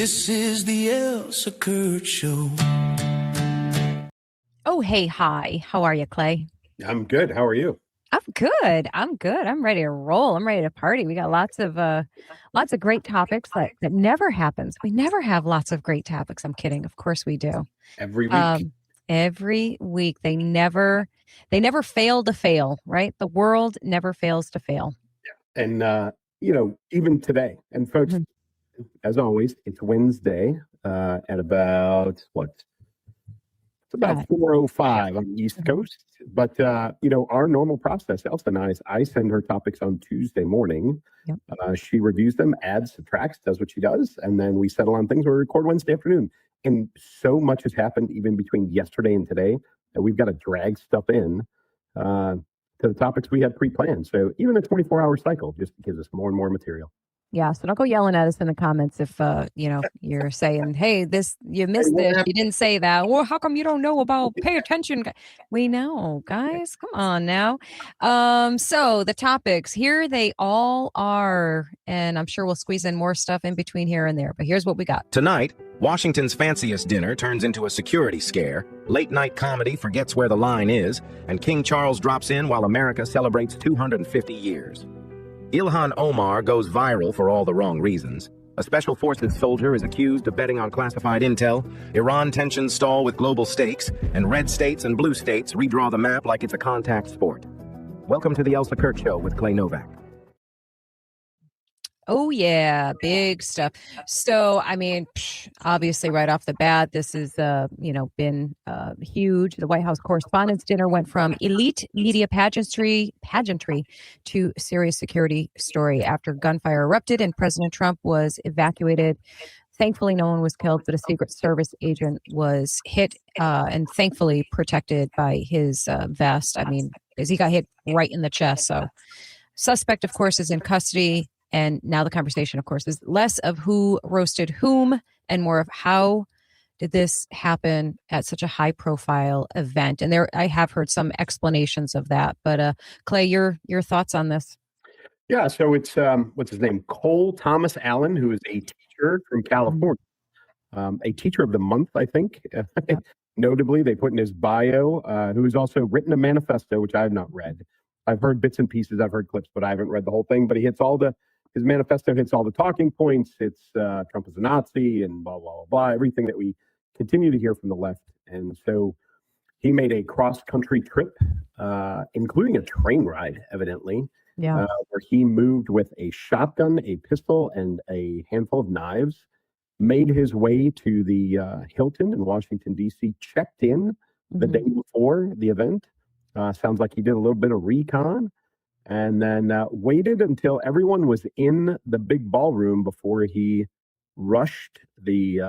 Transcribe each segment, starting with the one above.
This is the Elsa Show. Oh, hey, hi. How are you, Clay? I'm good. How are you? I'm good. I'm ready to roll. I'm ready to party. We got lots of great topics that never happens. We never have lots of great topics. I'm kidding. Of course we do. Every week. Every week. They never fail to fail, right? The world never fails to fail. And even today. And folks, as always, it's Wednesday at about It's about 4:05 on the East Coast. But, our normal process, Elsa and I send her topics on Tuesday morning. Yep. She reviews them, adds, subtracts, does what she does. And then we settle on things. We record Wednesday afternoon. And so much has happened even between yesterday and today that we've got to drag stuff in to the topics we had pre-planned. So even a 24-hour cycle just gives us more and more material. Yeah, so don't go yelling at us in the comments if you're saying, "Hey, you missed this, you didn't say that." Well, how come you don't know about? Pay attention. We know, guys. Come on now. So the topics here, they all are, and I'm sure we'll squeeze in more stuff in between here and there. But here's what we got tonight. Washington's fanciest dinner turns into a security scare. Late night comedy forgets where the line is, and King Charles drops in while America celebrates 250 years. Ilhan Omar goes viral for all the wrong reasons. A special forces soldier is accused of betting on classified intel. Iran tensions stall with global stakes, and red states and blue states redraw the map like it's a contact sport. Welcome to the Elsa Show with Clay Novak. Oh, yeah. Big stuff. So, obviously right off the bat, this has, been huge. The White House Correspondents Dinner went from elite media pageantry to serious security story after gunfire erupted and President Trump was evacuated. Thankfully, no one was killed, but a Secret Service agent was hit and thankfully protected by his vest. Because he got hit right in the chest. So suspect, of course, is in custody. And now the conversation, of course, is less of who roasted whom and more of how did this happen at such a high profile event. And I have heard some explanations of that. But Clay, your thoughts on this? Yeah, so it's, what's his name? Cole Thomas Allen, who is a teacher from California, a teacher of the month, I think. Notably, they put in his bio, who has also written a manifesto, which I have not read. I've heard bits and pieces, I've heard clips, but I haven't read the whole thing. But his manifesto hits all the talking points. It's Trump is a Nazi and blah, blah, blah, blah, everything that we continue to hear from the left. And so he made a cross-country trip, including a train ride, evidently, where he moved with a shotgun, a pistol, and a handful of knives, made his way to the Hilton in Washington, D.C., checked in the day before the event. Sounds like he did a little bit of recon. And then waited until everyone was in the big ballroom before he rushed the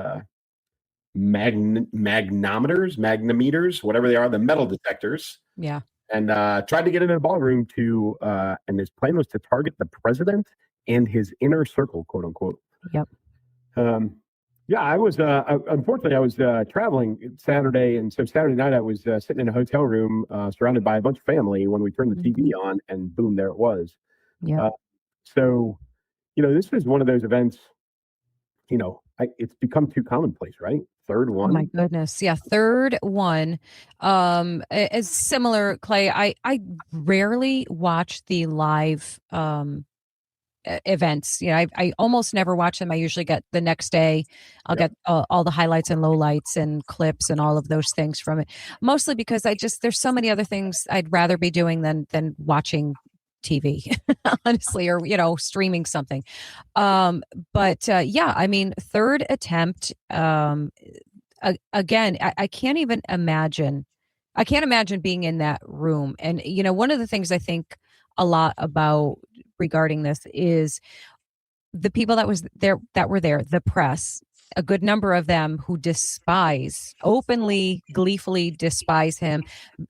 magnetometers, whatever they are, the metal detectors. Yeah. And tried to get into the ballroom and his plan was to target the president and his inner circle, quote unquote. Yep. Yeah, I was, unfortunately, I was traveling Saturday. And so Saturday night, I was sitting in a hotel room surrounded by a bunch of family when we turned the TV on and boom, there it was. Yeah. So, this is one of those events, it's become too commonplace, right? Third one. Oh my goodness. Yeah. Third one. Is similar, Clay. I rarely watch the live events. I almost never watch them. I usually get the next day. I'll get all the highlights and lowlights and clips and all of those things from it. Mostly because there's so many other things I'd rather be doing than watching TV, honestly, or streaming something. Third attempt. Again, I can't even imagine. I can't imagine being in that room. And one of the things I think a lot about regarding this is the people that were there, the press, a good number of them who openly, gleefully despise him,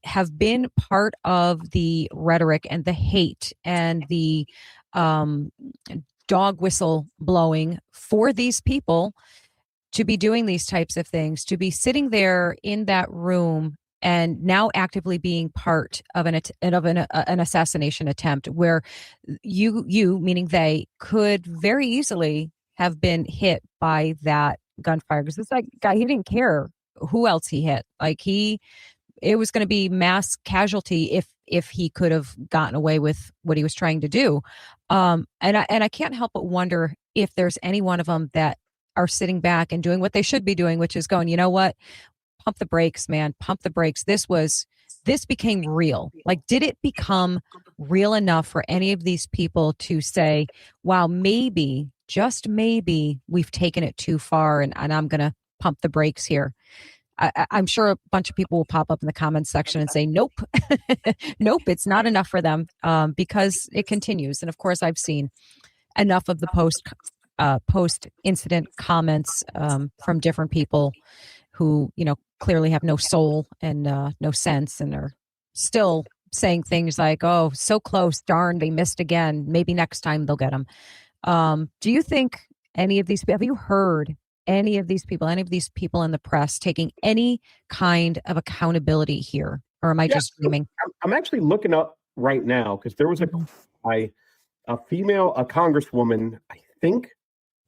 have been part of the rhetoric and the hate and the dog whistle blowing for these people to be doing these types of things, to be sitting there in that room and now actively being part of an assassination attempt where you meaning they could very easily have been hit by that gunfire, because this guy, he didn't care who else he hit. Like it was going to be mass casualty if he could have gotten away with what he was trying to do. And I can't help but wonder if there's any one of them that are sitting back and doing what they should be doing, which is going, you know what? Pump the brakes, man. Pump the brakes. This became real. Like, did it become real enough for any of these people to say, wow, maybe, just maybe, we've taken it too far and I'm going to pump the brakes here? I'm sure a bunch of people will pop up in the comments section and say, nope, nope, it's not enough for them, because it continues. And of course, I've seen enough of the post incident comments from different people who, clearly have no soul and no sense, and are still saying things like, oh, so close, darn, they missed again. Maybe next time they'll get them. Do you think any of these, have you heard any of these people in the press taking any kind of accountability here? Or am I just dreaming? I'm actually looking up right now, because there was a congresswoman, I think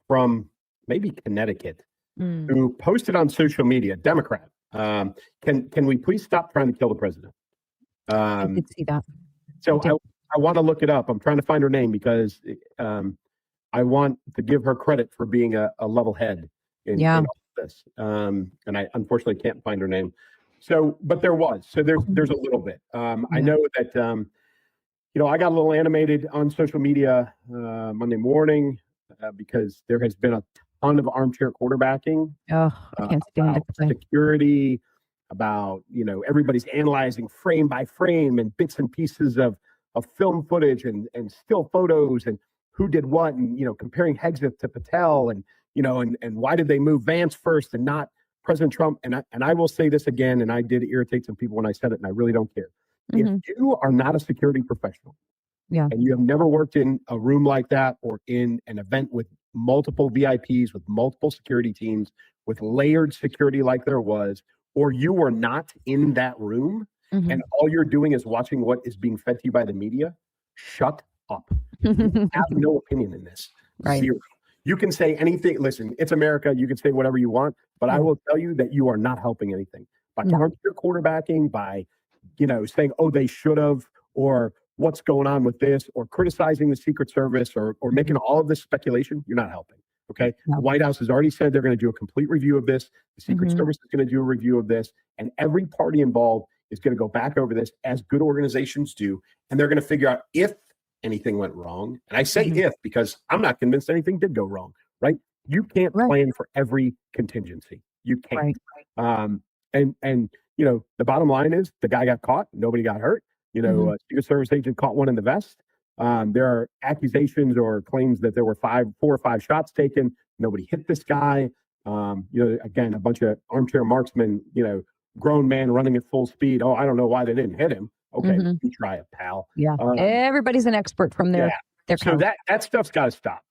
from maybe Connecticut, who posted on social media, Democrat, can we please stop trying to kill the president? I did see that. So I want to look it up. I'm trying to find her name because I want to give her credit for being a level head in all of this. And I unfortunately can't find her name. So, but there was. So there's a little bit. I know that I got a little animated on social media Monday morning because there has been a ton of armchair quarterbacking. Oh, I can't stand it. Security, about everybody's analyzing frame by frame and bits and pieces of film footage and still photos and who did what, and comparing Hegseth to Patel, and and why did they move Vance first and not President Trump? And I will say this again, and I did irritate some people when I said it, and I really don't care. If you are not a security professional, and you have never worked in a room like that or in an event with multiple VIPs, with multiple security teams, with layered security like there was, or you were not in that room and all you're doing is watching what is being fed to you by the media, shut up. You have no opinion in this. Right. Zero. You can say anything. Listen, it's America. You can say whatever you want, but I will tell you that you are not helping anything by armchair quarterbacking, by saying, oh, they should have, or what's going on with this, or criticizing the Secret Service, or making all of this speculation. You're not helping. Okay. The White House has already said they're going to do a complete review of this. The Secret Service is going to do a review of this, and every party involved is going to go back over this, as good organizations do, and they're going to figure out if anything went wrong. And I say if because I'm not convinced anything did go wrong, right? You can't plan for every contingency. You can't. And the bottom line is the guy got caught. Nobody got hurt. Secret Service agent caught one in the vest. There are accusations or claims that there were 4 or 5 shots taken. Nobody hit this guy. Again, a bunch of armchair marksmen, grown man running at full speed. Oh, I don't know why they didn't hit him. Okay, you try it, pal. Yeah, everybody's an expert from their so that stuff's got to stop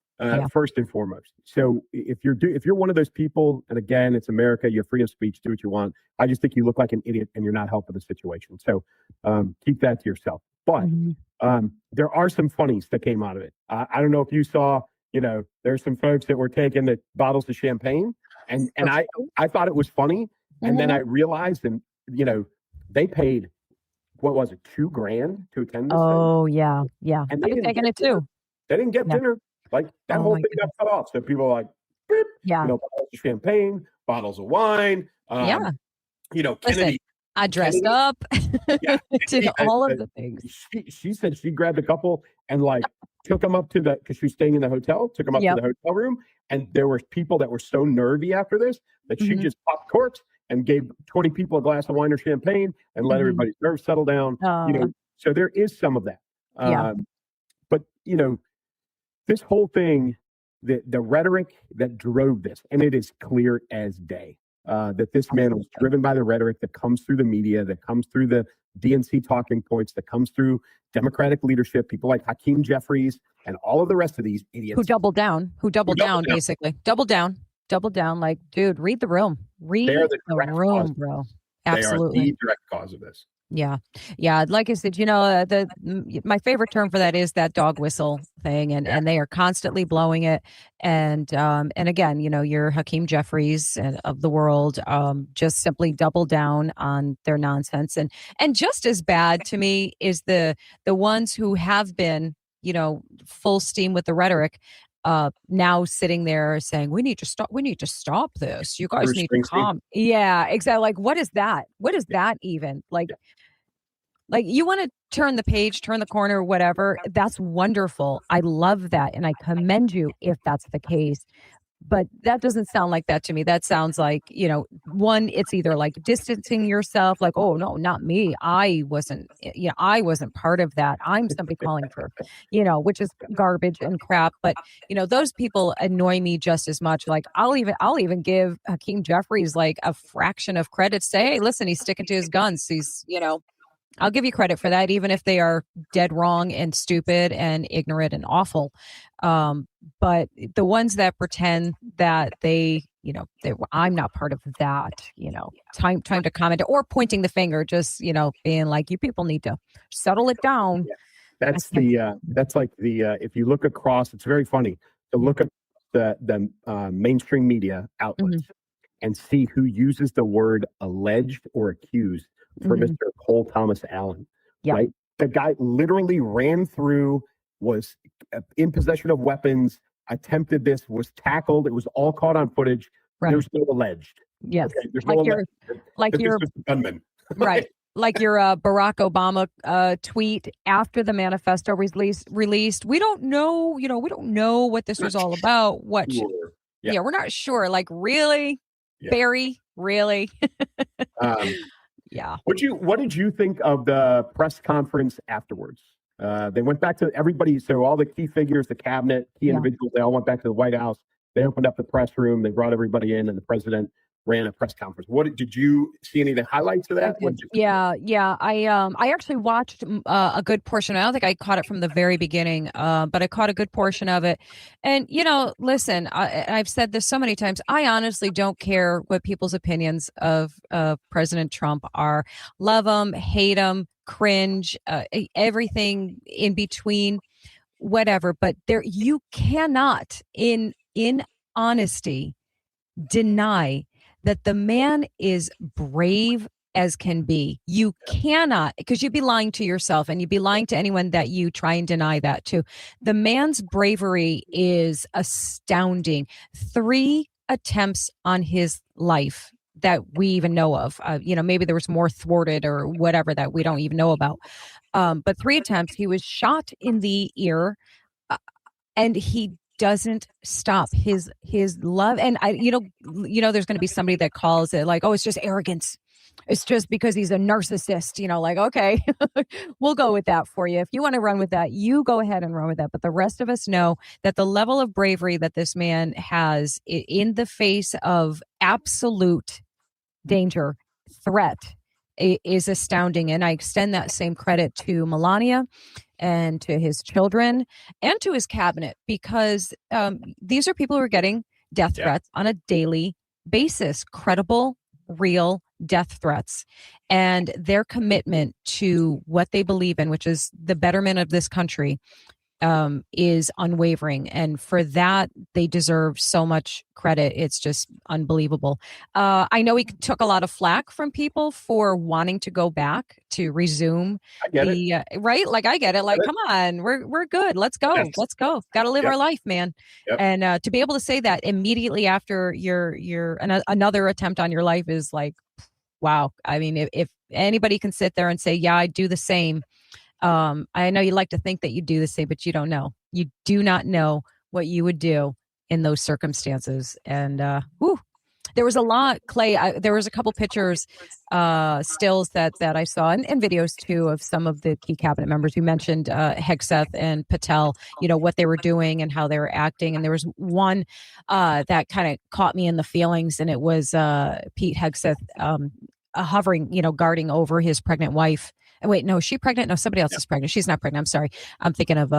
first and foremost. So if you're one of those people, and again, it's America, you have freedom of speech, do what you want. I just think you look like an idiot and you're not helping the situation. So keep that to yourself. But there are some funnies that came out of it. I don't know if you saw, there's some folks that were taking the bottles of champagne, and I thought it was funny, and then I realized, and they paid, what was it, $2,000 to attend this thing? Oh yeah. And they're taking it too. They didn't get dinner. Like that whole thing got cut off. So people are like, beep, bottles of champagne, bottles of wine. Kennedy. Listen, I dressed up, did all of the things. She said she grabbed a couple and took them up to because she was staying in the hotel, took them up to the hotel room. And there were people that were so nervy after this that she just popped corks and gave 20 people a glass of wine or champagne and let everybody's nerves settle down. So there is some of that. But this whole thing, the rhetoric that drove this, and it is clear as day that this man was driven by the rhetoric that comes through the media, that comes through the DNC talking points, that comes through Democratic leadership, people like Hakeem Jeffries and all of the rest of these idiots. Who doubled down, basically. Double down. Like, dude, read the room. Read the room, bro. Absolutely. They are the direct cause of this. Yeah. Yeah. Like I said, my favorite term for that is that dog whistle thing. And they are constantly blowing it. And again, your Hakeem Jeffries of the world, just simply double down on their nonsense. And just as bad to me is the ones who have been, full steam with the rhetoric, now sitting there saying, we need to stop this. You guys need to calm. Yeah, exactly. Like, what is that? What is that even? Like you want to turn the page, turn the corner, whatever. That's wonderful. I love that. And I commend you if that's the case. But that doesn't sound like that to me. That sounds like, one, it's either like distancing yourself, like, oh, no, not me. I wasn't part of that. I'm simply calling for, which is garbage and crap. But, those people annoy me just as much. Like I'll even give Hakeem Jeffries like a fraction of credit. Say, hey, listen, he's sticking to his guns. He's, I'll give you credit for that, even if they are dead wrong and stupid and ignorant and awful. But the ones that pretend that I'm not part of that, time to comment or pointing the finger, just, being like, you people need to settle it down. Yeah. That's like if you look across, it's very funny to look at the mainstream media outlets and see who uses the word alleged or accused for Mr. Cole Thomas Allen, right? The guy literally ran through, was in possession of weapons, attempted this, was tackled. It was all caught on footage. Right. There's no alleged. Yes. Okay? There's no alleged. Like your gunman. Right. Like your Barack Obama tweet after the manifesto released. We don't know, we don't know what this was all about. What? Sure. Yeah, we're not sure. Like, really? Yeah. Barry? Really? Yeah. What did you think of the press conference afterwards? They went back to everybody. So all the key figures, the cabinet, key individuals, they all went back to the White House. They opened up the press room. They brought everybody in, and the president ran a press conference. Did you see any of the highlights of that? Yeah. I actually watched a good portion. I don't think I caught it from the very beginning, but I caught a good portion of it. And, listen, I've said this so many times. I honestly don't care what people's opinions of President Trump are. Love him, hate him, cringe, everything in between, whatever. But you cannot, in honesty, deny that the man is brave as can be. You cannot, because you'd be lying to yourself and you'd be lying to anyone that you try and deny that to. The man's bravery is astounding. 3 attempts on his life that we even know of. Maybe there was more thwarted or whatever that we don't even know about. But 3 attempts. He was shot in the ear, and he doesn't stop his love. And there's going to be somebody that calls it like, oh, it's just arrogance. It's just because he's a narcissist, like, okay, we'll go with that for you. If you want to run with that, you go ahead and run with that. But the rest of us know that the level of bravery that this man has in the face of absolute danger, threat, is astounding. And I extend that same credit to Melania and to his children and to his cabinet, because these are people who are getting death threats on a daily basis, credible, real death threats. And their commitment to what they believe in, which is the betterment of this country, is unwavering. And for that, they deserve so much credit. It's just unbelievable. I know he took a lot of flack from people for wanting to go back to resume right? Like, I get it. Like, come on, we're good. Let's go. Yes. Let's go. Got to live our life, man. Yep. And to be able to say that immediately after another attempt on your life is like, wow. I mean, if anybody can sit there and say, yeah, I'd do the same. I know you like to think that you do the same, but you don't know. You do not know what you would do in those circumstances. And there was a lot, Clay. There was a couple pictures, stills that I saw, and videos too, of some of the key cabinet members. You mentioned Hegseth and Patel, what they were doing and how they were acting. And there was one that kind of caught me in the feelings, and it was Pete Hegseth hovering, guarding over his pregnant wife. Wait, no, is she pregnant? No, somebody else is pregnant. She's not pregnant. I'm sorry. I'm thinking of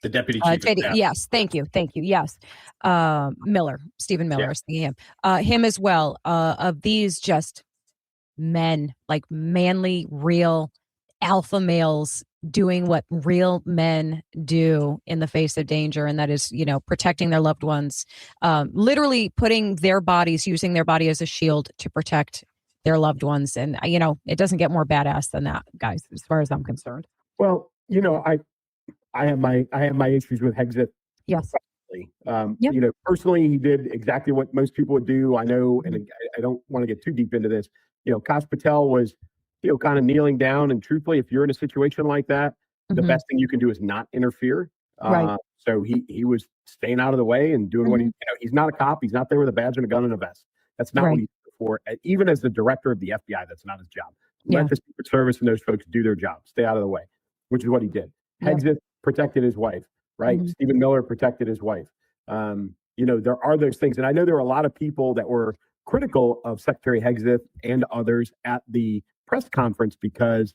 The deputy chief of staff. Yes, thank you. Yes. Stephen Miller, Yeah. is him. Him as well. Of these just men, like manly, real alpha males doing what real men do in the face of danger, and that is, protecting their loved ones, literally using their body as a shield to protect their loved ones. And, it doesn't get more badass than that, guys, as far as I'm concerned. Well, I have my issues with Hexit. Yes. Personally, he did exactly what most people would do. I know, and I don't want to get too deep into this. Kash Patel was, kind of kneeling down. And truthfully, if you're in a situation like that, the best thing you can do is not interfere. Right. So he was staying out of the way and doing what he's not a cop. He's not there with a badge and a gun and a vest. That's not what he's there for. Even as the director of the FBI, that's not his job. Let the Secret Service and those folks do their job. Stay out of the way, which is what he did. Hexit protected his wife, right? Stephen Miller protected his wife. There are those things. And I know there were a lot of people that were critical of Secretary Hexit and others at the press conference because,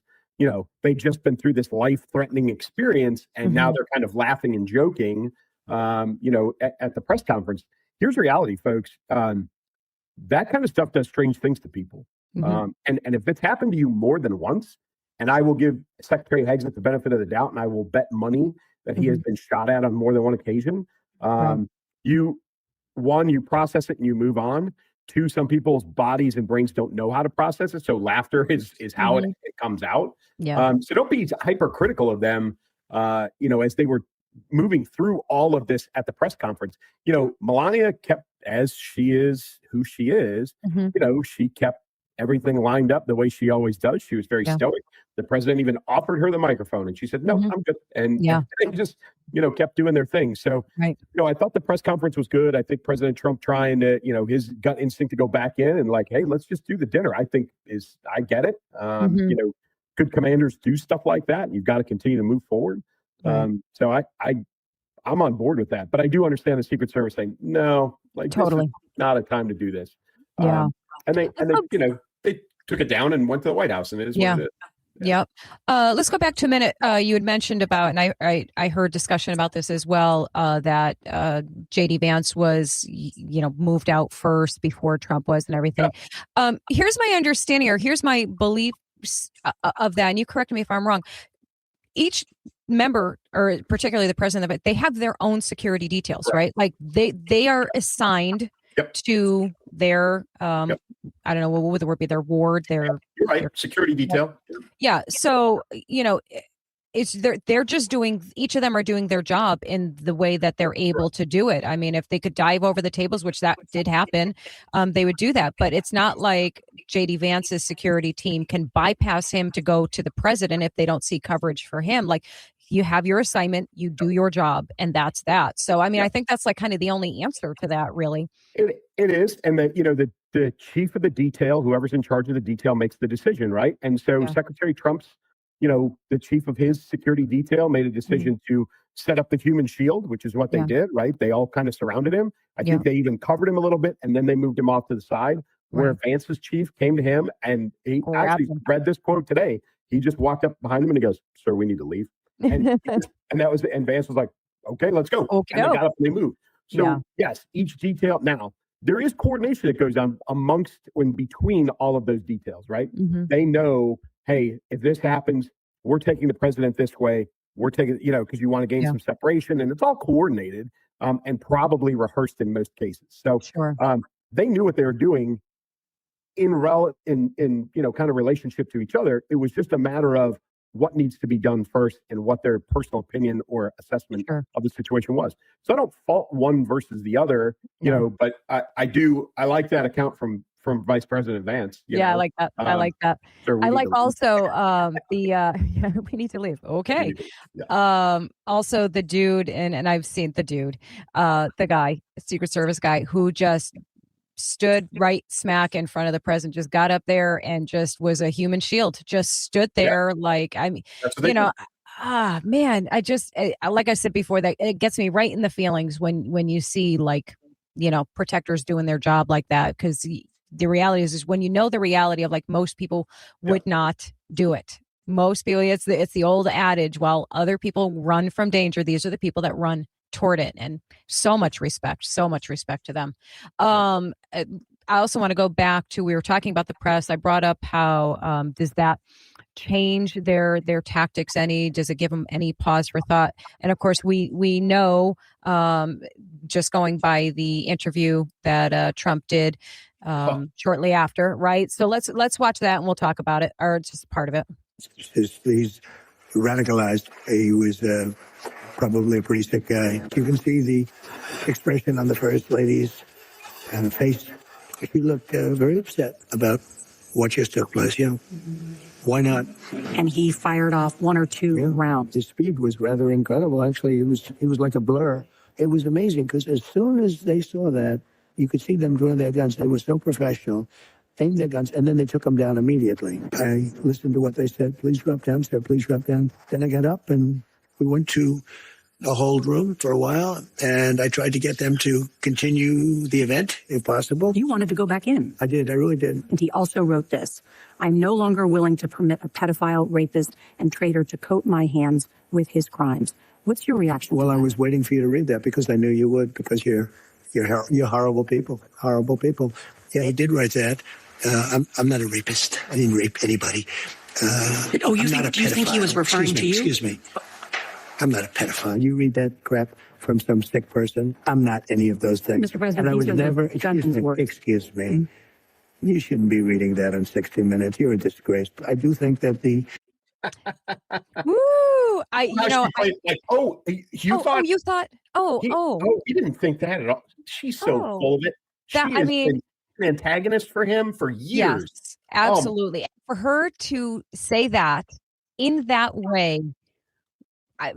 they'd just been through this life-threatening experience and now they're kind of laughing and joking, at the press conference. Here's reality, folks. That kind of stuff does strange things to people. And if it's happened to you more than once, and I will give Secretary Hexit the benefit of the doubt, and I will bet money that he has been shot at on more than one occasion. You process it and you move on. Two, some people's bodies and brains don't know how to process it. So laughter is how it comes out. Yeah. So don't be hypercritical of them, as they were moving through all of this at the press conference. Melania kept, as she is who she is, she kept everything lined up the way she always does. She was very stoic. The president even offered her the microphone and she said, no, I'm good. And they just, kept doing their thing. So, I thought the press conference was good. I think President Trump trying to, his gut instinct to go back in and like, hey, let's just do the dinner, I think I get it. Good commanders do stuff like that. You've got to continue to move forward. So I'm on board with that, but I do understand the Secret Service saying, no, like totally this is not a time to do this. Yeah. And they they took it down and went to the White House, and it is what it is. Yep. Let's go back to a minute. You had mentioned about, and I heard discussion about this as well, that J.D. Vance was, moved out first before Trump was and everything. Here's my understanding, or here's my belief of that, and you correct me if I'm wrong. Each member, or particularly the president of it, they have their own security details, right? Like they are assigned to their I don't know, what would the word be, their ward, You're right. Their security detail. Yeah. So, it's they're just doing, each of them are doing their job in the way that they're able to do it. I mean, if they could dive over the tables, which that did happen, they would do that. But it's not like J.D. Vance's security team can bypass him to go to the president if they don't see coverage for him. Like, you have your assignment, you do your job, and that's that. So, I mean, I think that's like kind of the only answer to that, really. It is. And the chief of the detail, whoever's in charge of the detail, makes the decision, right? And so Secretary Trump's, the chief of his security detail made a decision to set up the human shield, which is what they did, right? They all kind of surrounded him. I think they even covered him a little bit, and then they moved him off to the side, where Vance's chief came to him, and he actually read this quote today. He just walked up behind him and he goes, "Sir, we need to leave." And Vance was like, "Okay, let's go." And they got up and they moved. So yes, each detail. Now there is coordination that goes on between all of those details, right? They know, hey, if this happens, we're taking the president this way. We're taking, because you want to gain some separation, and it's all coordinated and probably rehearsed in most cases. So they knew what they were doing in kind of relationship to each other. It was just a matter of what needs to be done first and what their personal opinion or assessment of the situation was. So I don't fault one versus the other, but I like that account from Vice President Vance. I like that. I like that. I like also we need to leave. Okay. Also the dude, and I've seen the dude, the guy, Secret Service guy, who just stood right smack in front of the president, just got up there and just was a human shield, just stood there. Like, I mean, man, like I said before, that it gets me right in the feelings when you see, like, protectors doing their job like that. Because the reality is when the reality of, like, most people would not do it. Most people, it's the old adage, while other people run from danger, these are the people that run toward it. And so much respect to them. I also want to go back to, we were talking about the press. I brought up how does that change their tactics any? Does it give them any pause for thought? And of course, we know, just going by the interview that Trump did shortly after, right? So let's watch that and we'll talk about it, or just part of it. He's radicalized. He was probably a pretty sick guy. You can see the expression on the first lady's face. She looked very upset about what just took place. Yeah, why not? And he fired off one or two rounds. His speed was rather incredible. Actually, it was like a blur. It was amazing because as soon as they saw that, you could see them draw their guns. They were so professional. Aimed their guns, and then they took them down immediately. I listened to what they said. Please drop down, sir. Please drop down. Then I got up, and we went to the hold room for a while, and I tried to get them to continue the event, if possible. You wanted to go back in. I did. I really did. And he also wrote this: I'm no longer willing to permit a pedophile, rapist, and traitor to coat my hands with his crimes. What's your reaction? Well, I was waiting for you to read that because I knew you would, because you're horrible people. Horrible people. Yeah, he did write that. I'm not a rapist. I didn't rape anybody. You think he was referring to you? Excuse me. I'm not a pedophile. You read that crap from some sick person. I'm not any of those things. Mr. President, and I was never. Excuse me. Mm-hmm. You shouldn't be reading that on 60 Minutes. You're a disgrace. I do think that the. Woo! You thought? He didn't think that at all. She's so full of it. Been an antagonist for him for years. Yes, absolutely. For her to say that in that way,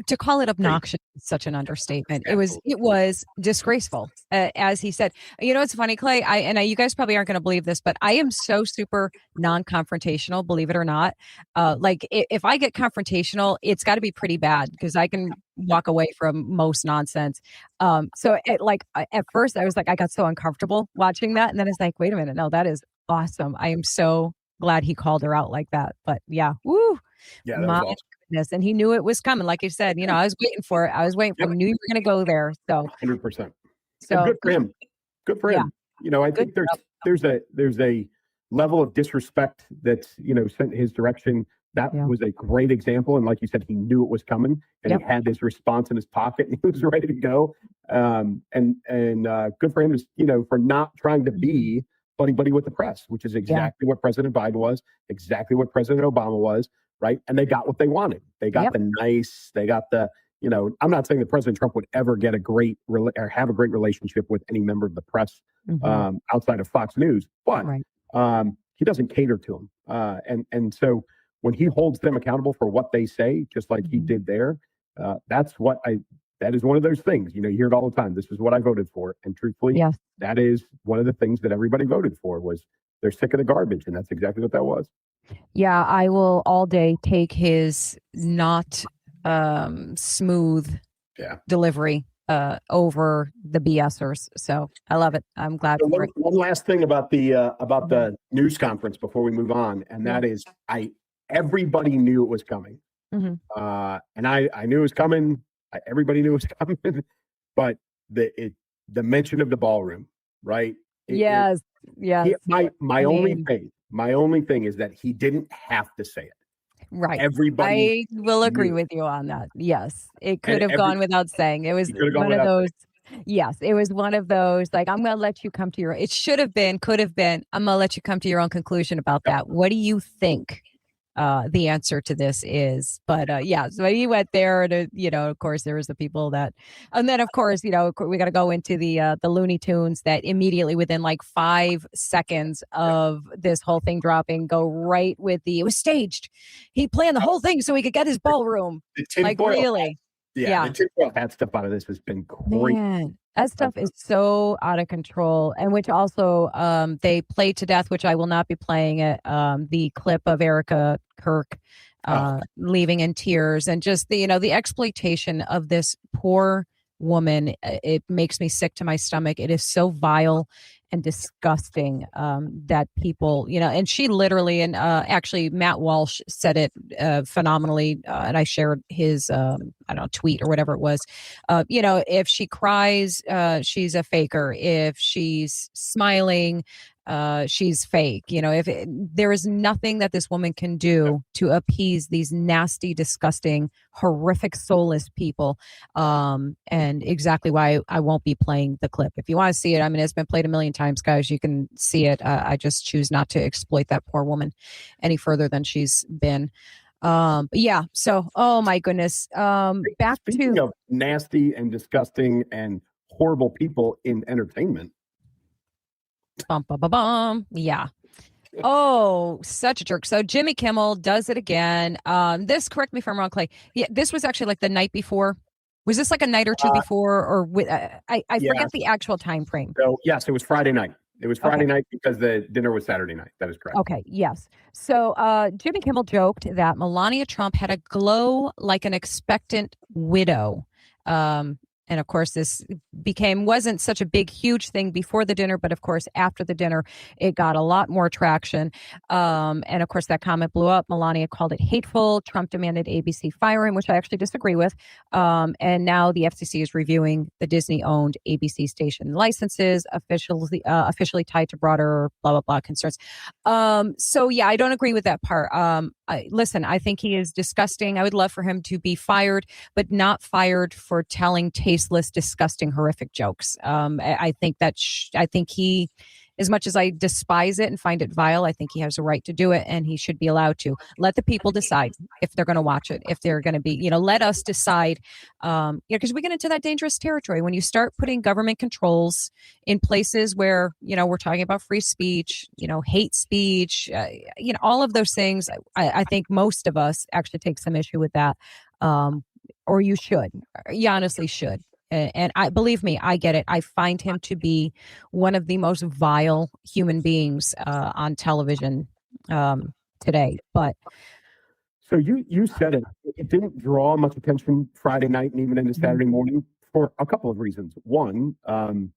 to call it obnoxious is such an understatement. It was disgraceful, as he said. You know, it's funny, Clay. You guys probably aren't going to believe this, but I am so super non-confrontational. Believe it or not, if I get confrontational, it's got to be pretty bad because I can walk away from most nonsense. At first, I was like, I got so uncomfortable watching that, and then it's like, wait a minute, no, that is awesome. I am so glad he called her out like that. But yeah, woo, yeah, that was awesome. And he knew it was coming. Like you said, I was waiting for it. I knew you were going to go there. So 100%. So good for him. Good for him. I think there's a level of disrespect that's, sent his direction. That was a great example. And like you said, he knew it was coming and he had his response in his pocket and he was ready to go. And good for him, for not trying to be buddy with the press, which is exactly what President Biden was, exactly what President Obama was. Right. And they got what they wanted. They got they got the, I'm not saying that President Trump would ever get or have a great relationship with any member of the press outside of Fox News, but he doesn't cater to them. And so when he holds them accountable for what they say, just like he did there, that is one of those things, you hear it all the time. This is what I voted for. And truthfully, that is one of the things that everybody voted for was they're sick of the garbage. And that's exactly what that was. Yeah, I will all day take his not smooth delivery over the BSers. So I love it. I'm glad for it. One last thing about the news conference before we move on, and that is everybody knew it was coming. Mm-hmm. And I knew it was coming. Everybody knew it was coming. But the mention of the ballroom, right? Yes. My only thing is that he didn't have to say it. Right. Everybody. I will agree with you on that. Yes. It could have gone without saying. It was one of those. Yes. It was one of those, like, I'm going to let you come to it should have been, could have been, I'm going to let you come to your own conclusion about that. What do you think the answer to this is? But so he went there to, of course, there was the people that, and then of course, we got to go into the Looney Tunes that immediately within like 5 seconds of this whole thing dropping, go right with it was staged. He planned the whole thing so he could get his ballroom. Like really. The tinfoil hat stuff out of this has been great. Man, that stuff is so out of control. And which also they played to death, which I will not be playing it. The clip of Erica Kirk leaving in tears and just the exploitation of this poor woman. It makes me sick to my stomach. It is so vile and disgusting that people, and she literally, and actually Matt Walsh said it phenomenally, and I shared his, I don't know, tweet or whatever it was. If she cries, she's a faker. If she's smiling, she's fake. There is nothing that this woman can do to appease these nasty, disgusting, horrific, soulless people. And exactly why I won't be playing the clip. If you want to see it, I mean, it's been played a million times, guys. You can see it. I just choose not to exploit that poor woman any further than she's been. But yeah. So, oh my goodness. Back Speaking to of nasty and disgusting and horrible people in entertainment. bum, bum, bum, bum. Yeah. Oh, such a jerk. So Jimmy Kimmel does it again. This, correct me if I'm wrong, Clay. Yeah, this was actually like the night before. Was this like a night or two before, or I forget the actual time frame. So yes, it was Friday night. It was Friday night because the dinner was Saturday night. That is correct. Okay, yes. So Jimmy Kimmel joked that Melania Trump had a glow like an expectant widow. And of course, this wasn't such a big, huge thing before the dinner, but of course, after the dinner, it got a lot more traction. And of course, that comment blew up. Melania called it hateful. Trump demanded ABC fire him, which I actually disagree with. And now the FCC is reviewing the Disney-owned ABC station licenses, officially tied to broader blah, blah, blah concerns. So yeah, I don't agree with that part. Listen, I think he is disgusting. I would love for him to be fired, but not fired for telling tasteless, disgusting, horrific jokes. I think he, as much as I despise it and find it vile, I think he has a right to do it, and he should be allowed to. Let the people decide if they're going to watch it, if they're going to be, let us decide, because we get into that dangerous territory when you start putting government controls in places where, we're talking about free speech, hate speech, all of those things. I think most of us actually take some issue with that. Or you should. You honestly should. And I believe me, I get it. I find him to be one of the most vile human beings on television today. But so you said it. It didn't draw much attention Friday night and even into Saturday morning for a couple of reasons. One, you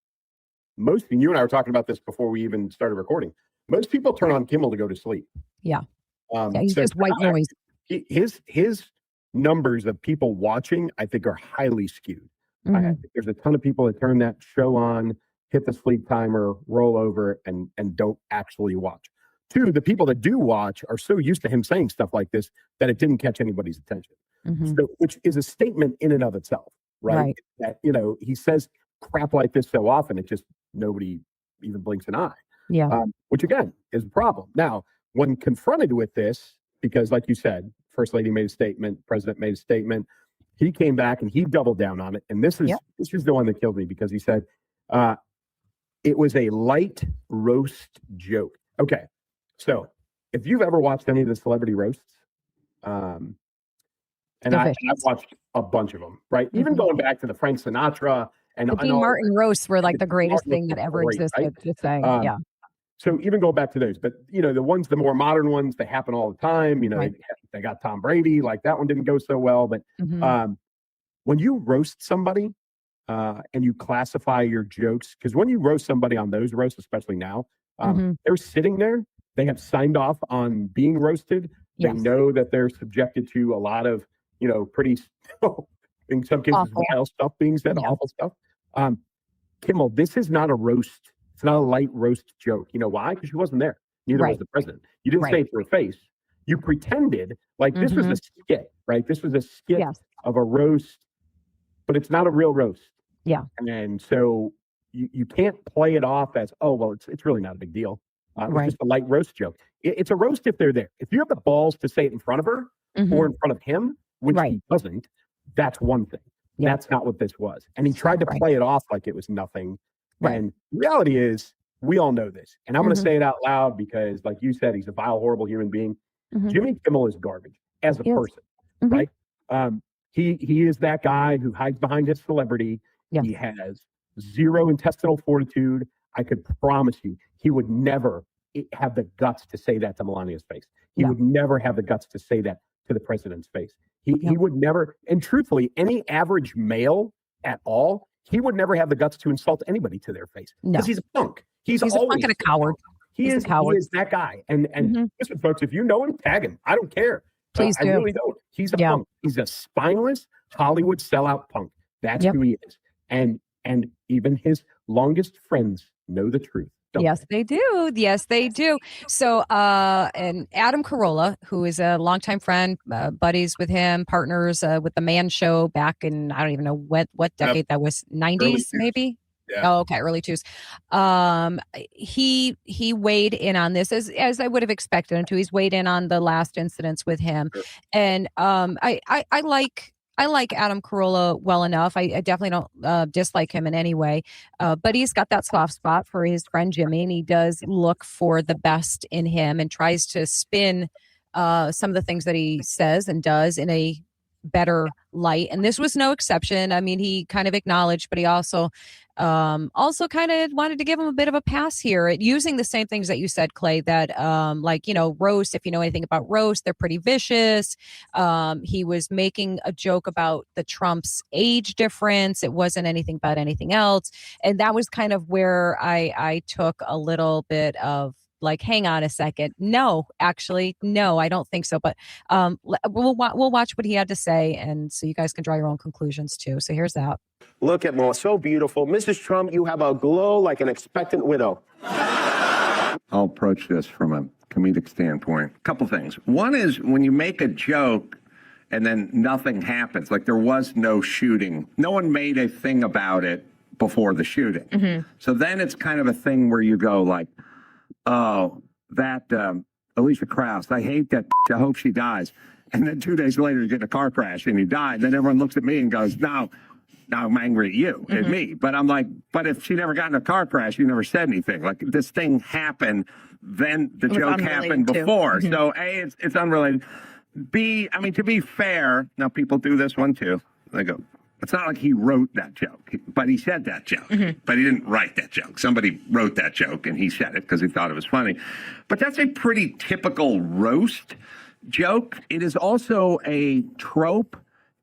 and I were talking about this before we even started recording. Most people turn on Kimmel to go to sleep. Yeah. He's just white noise. His numbers of people watching, I think, are highly skewed. I think there's a ton of people that turn that show on, hit the sleep timer, roll over, and don't actually watch. Two, the people that do watch are so used to him saying stuff like this that it didn't catch anybody's attention. So, which is a statement in and of itself, right? That, he says crap like this so often, it just nobody even blinks an eye. Yeah. Which again is a problem. Now, when confronted with this, because like you said, First Lady made a statement, President made a statement, he came back and he doubled down on it. And this is the one that killed me, because he said it was a light roast joke. Okay, so if you've ever watched any of the celebrity roasts, and I've watched a bunch of them, right? Even going back to the Frank Sinatra and the Dean Martin roasts were like the greatest thing that ever existed. Right? Just saying, yeah. So even go back to those, but the more modern ones, they happen all the time. They got Tom Brady, like that one didn't go so well. But when you roast somebody and you classify your jokes, because when you roast somebody on those roasts, especially now, they're sitting there. They have signed off on being roasted. They know that they're subjected to a lot of, pretty, in some cases, vile stuff being said, awful stuff. Kimmel, this is not a roast. It's not a light roast joke. You know why? Because she wasn't there. Neither was the president. You didn't say it to her face. You pretended like this was a skit, right? This was a skit of a roast, but it's not a real roast. Yeah. And so you can't play it off as, oh, well, it's really not a big deal. It's just a light roast joke. It's a roast if they're there. If you have the balls to say it in front of her or in front of him, which he doesn't, that's one thing. Yeah. That's not what this was. And he tried to play it off like it was nothing. And the reality is, we all know this. And I'm going to say it out loud because, like you said, he's a vile, horrible human being. Jimmy Kimmel is garbage as a person, right? He is that guy who hides behind his celebrity. He has zero intestinal fortitude. I could promise you, he would never have the guts to say that to Melania's face. He would never have the guts to say that to the president's face. He would never. And truthfully, any average male at all, he would never have the guts to insult anybody to their face No. because he's a punk. He's a always punk and a coward. He is that guy. And listen, folks, if you know him, tag him. I don't care. Please do. I really don't. He's a punk. He's a spineless Hollywood sellout punk. That's who he is. And even his longest friends know the truth. Yes, they do. Yes, they do. So, and Adam Carolla, who is a longtime friend, buddies with him, partners with the Man Show back in, I don't even know what decade that was, 90s maybe? Yeah. Oh, okay, early 2000s. He weighed in on this as I would have expected him to. He's weighed in on the last incidents with him, and I like Adam Carolla well enough. I definitely don't dislike him in any way, but he's got that soft spot for his friend Jimmy, and he does look for the best in him and tries to spin some of the things that he says and does in a better light. And this was no exception. I mean, he kind of acknowledged, but he also kind of wanted to give him a bit of a pass here at using the same things that you said, Clay, that roast, if you know anything about roast, they're pretty vicious. He was making a joke about the Trump's age difference. It wasn't anything about anything else. And that was kind of where I took a little bit of like, hang on a second. No, actually, no, I don't think so. But we'll watch what he had to say. And so you guys can draw your own conclusions too. So here's that. Look at Mo, so beautiful. Mrs. Trump, you have a glow like an expectant widow. I'll approach this from a comedic standpoint. A couple things. One is when you make a joke and then nothing happens, like there was no shooting. No one made a thing about it before the shooting. Mm-hmm. So then it's kind of a thing where you go like, oh, that Alicia Krause, I hate that. I hope she dies. And then 2 days later, you get in a car crash and you die. Then everyone looks at me and goes, no, I'm angry at you, at me. But I'm like, but if she never got in a car crash, you never said anything. Like this thing happened, then the joke happened before. Mm-hmm. So A, it's unrelated. B, I mean, to be fair, now people do this one too. They go, it's not like he wrote that joke, but he said that joke. Mm-hmm. But he didn't write that joke. Somebody wrote that joke and he said it because he thought it was funny. But that's a pretty typical roast joke. It is also a trope.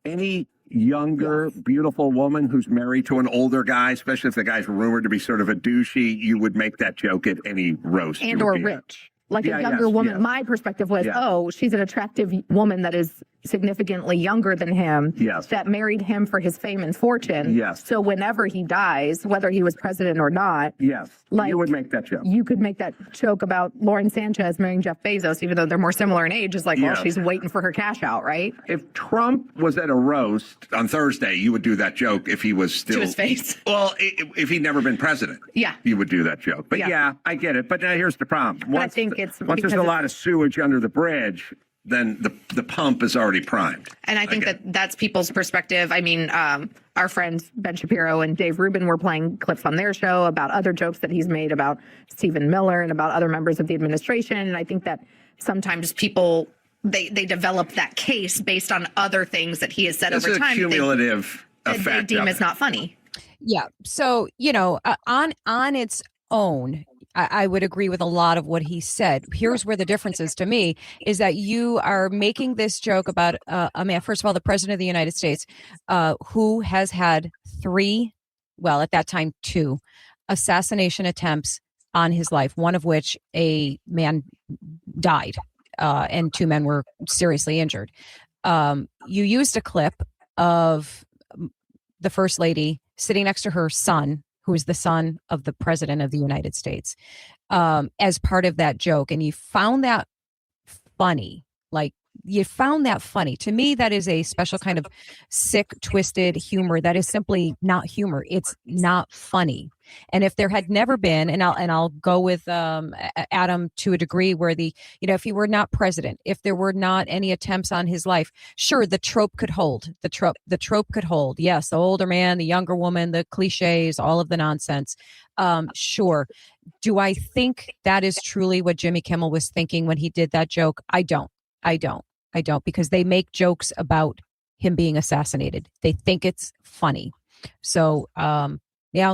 Any younger, beautiful woman who's married to an older guy, especially if the guy's rumored to be sort of a douchey, you would make that joke at any roast. And or rich. Like a younger woman. My perspective was, oh, she's an attractive woman that is significantly younger than him. Yes. That married him for his fame and fortune. Yes. So whenever he dies, whether he was president or not. Yes. Like, you would make that joke. You could make that joke about Lauren Sanchez marrying Jeff Bezos, even though they're more similar in age. It's like, well, she's waiting for her cash out, right? If Trump was at a roast on Thursday, you would do that joke if he was still... To his face. Well, if he'd never been president. Yeah. You would do that joke. But yeah I get it. But here's the problem. Once, I think it's... Once there's a lot of sewage under the bridge, then the pump is already primed. And I think that's people's perspective. I mean, our friends Ben Shapiro and Dave Rubin were playing clips on their show about other jokes that he's made about Stephen Miller and about other members of the administration. And I think that sometimes people, they develop that case based on other things that he has said over time. It's a cumulative effect. They deem it's not funny. Yeah. So, on its own, I would agree with a lot of what he said. Here's where the difference is to me, is that you are making this joke about a man, first of all, the president of the United States, who has had 3, well, at that time, 2 assassination attempts on his life, one of which a man died and 2 men were seriously injured. You used a clip of the first lady sitting next to her son, who is the son of the president of the United States, as part of that joke. And you found that funny. To me, that is a special kind of sick, twisted humor that is simply not humor. It's not funny. And if there had never been, and I'll go with Adam to a degree, where if he were not president, if there were not any attempts on his life, sure, the trope could hold. The trope could hold. Yes, the older man, the younger woman, the cliches, all of the nonsense. Sure. Do I think that is truly what Jimmy Kimmel was thinking when he did that joke? I don't, because they make jokes about him being assassinated. They think it's funny. So,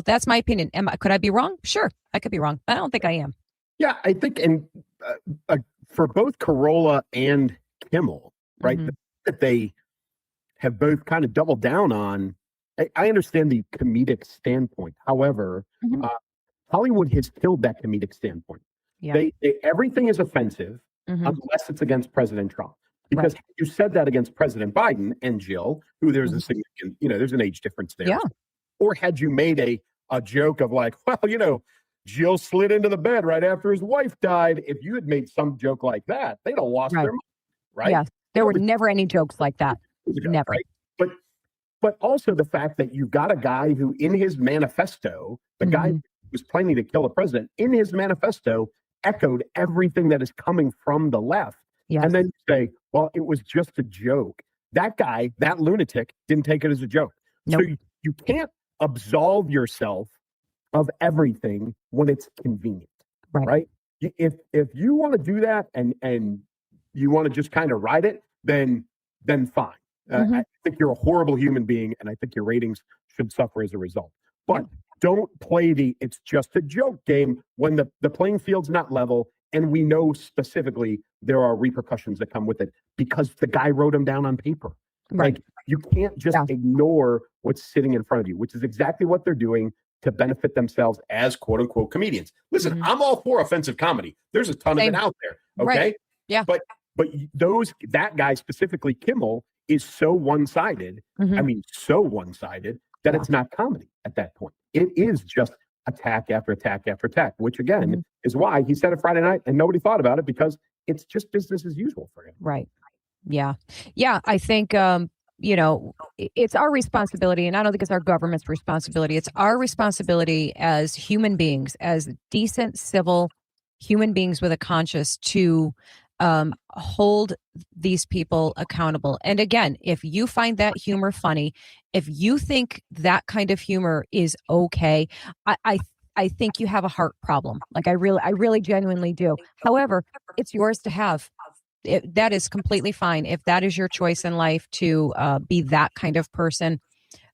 that's my opinion. Could I be wrong? Sure, I could be wrong. I don't think I am. Yeah, I think, and for both Carolla and Kimmel, right, that they have both kind of doubled down on I understand the comedic standpoint. However, Mhm. Hollywood has killed that comedic standpoint. Yeah. They everything is offensive Mhm. unless it's against President Trump. Because Right. you said that against President Biden and Jill, who there's a Mhm. significant, there's an age difference there. Yeah. Or had you made a joke of like, well, Jill slid into the bed right after his wife died. If you had made some joke like that, they'd have lost Right. their mind, right? Yes. There were never any jokes like that. Never. Right? But also the fact that you've got a guy who in his manifesto, the guy who Mhm. was planning to kill the president, in his manifesto echoed everything that is coming from the left. Yes. And then you say, well, it was just a joke. That guy, that lunatic, didn't take it as a joke. Nope. So you can't absolve yourself of everything when it's convenient, Right. If you want to do that and you want to just kind of ride it, then fine. Mhm. I think you're a horrible human being, and I think your ratings should suffer as a result. But don't play the "it's just a joke" game when the playing field's not level, and we know specifically there are repercussions that come with it because the guy wrote them down on paper. Right. Like you can't just ignore what's sitting in front of you, which is exactly what they're doing to benefit themselves as "quote unquote" comedians. Listen, Mhm. I'm all for offensive comedy. There's a ton Same. of it out there. Okay. Right. Yeah. But that guy specifically, Kimmel, is so one-sided. Mhm. I mean, so one-sided that Yeah. it's not comedy at that point. It is just attack after attack after attack, which again Mhm. is why he said it Friday night and nobody thought about it because it's just business as usual for him. Right. Yeah. Yeah. I think, it's our responsibility, and I don't think it's our government's responsibility. It's our responsibility as human beings, as decent, civil human beings with a conscience to hold these people accountable. And again, if you find that humor funny, if you think that kind of humor is okay, I think you have a heart problem. Like I really genuinely do. However, it's yours to have. That is completely fine. If that is your choice in life to be that kind of person,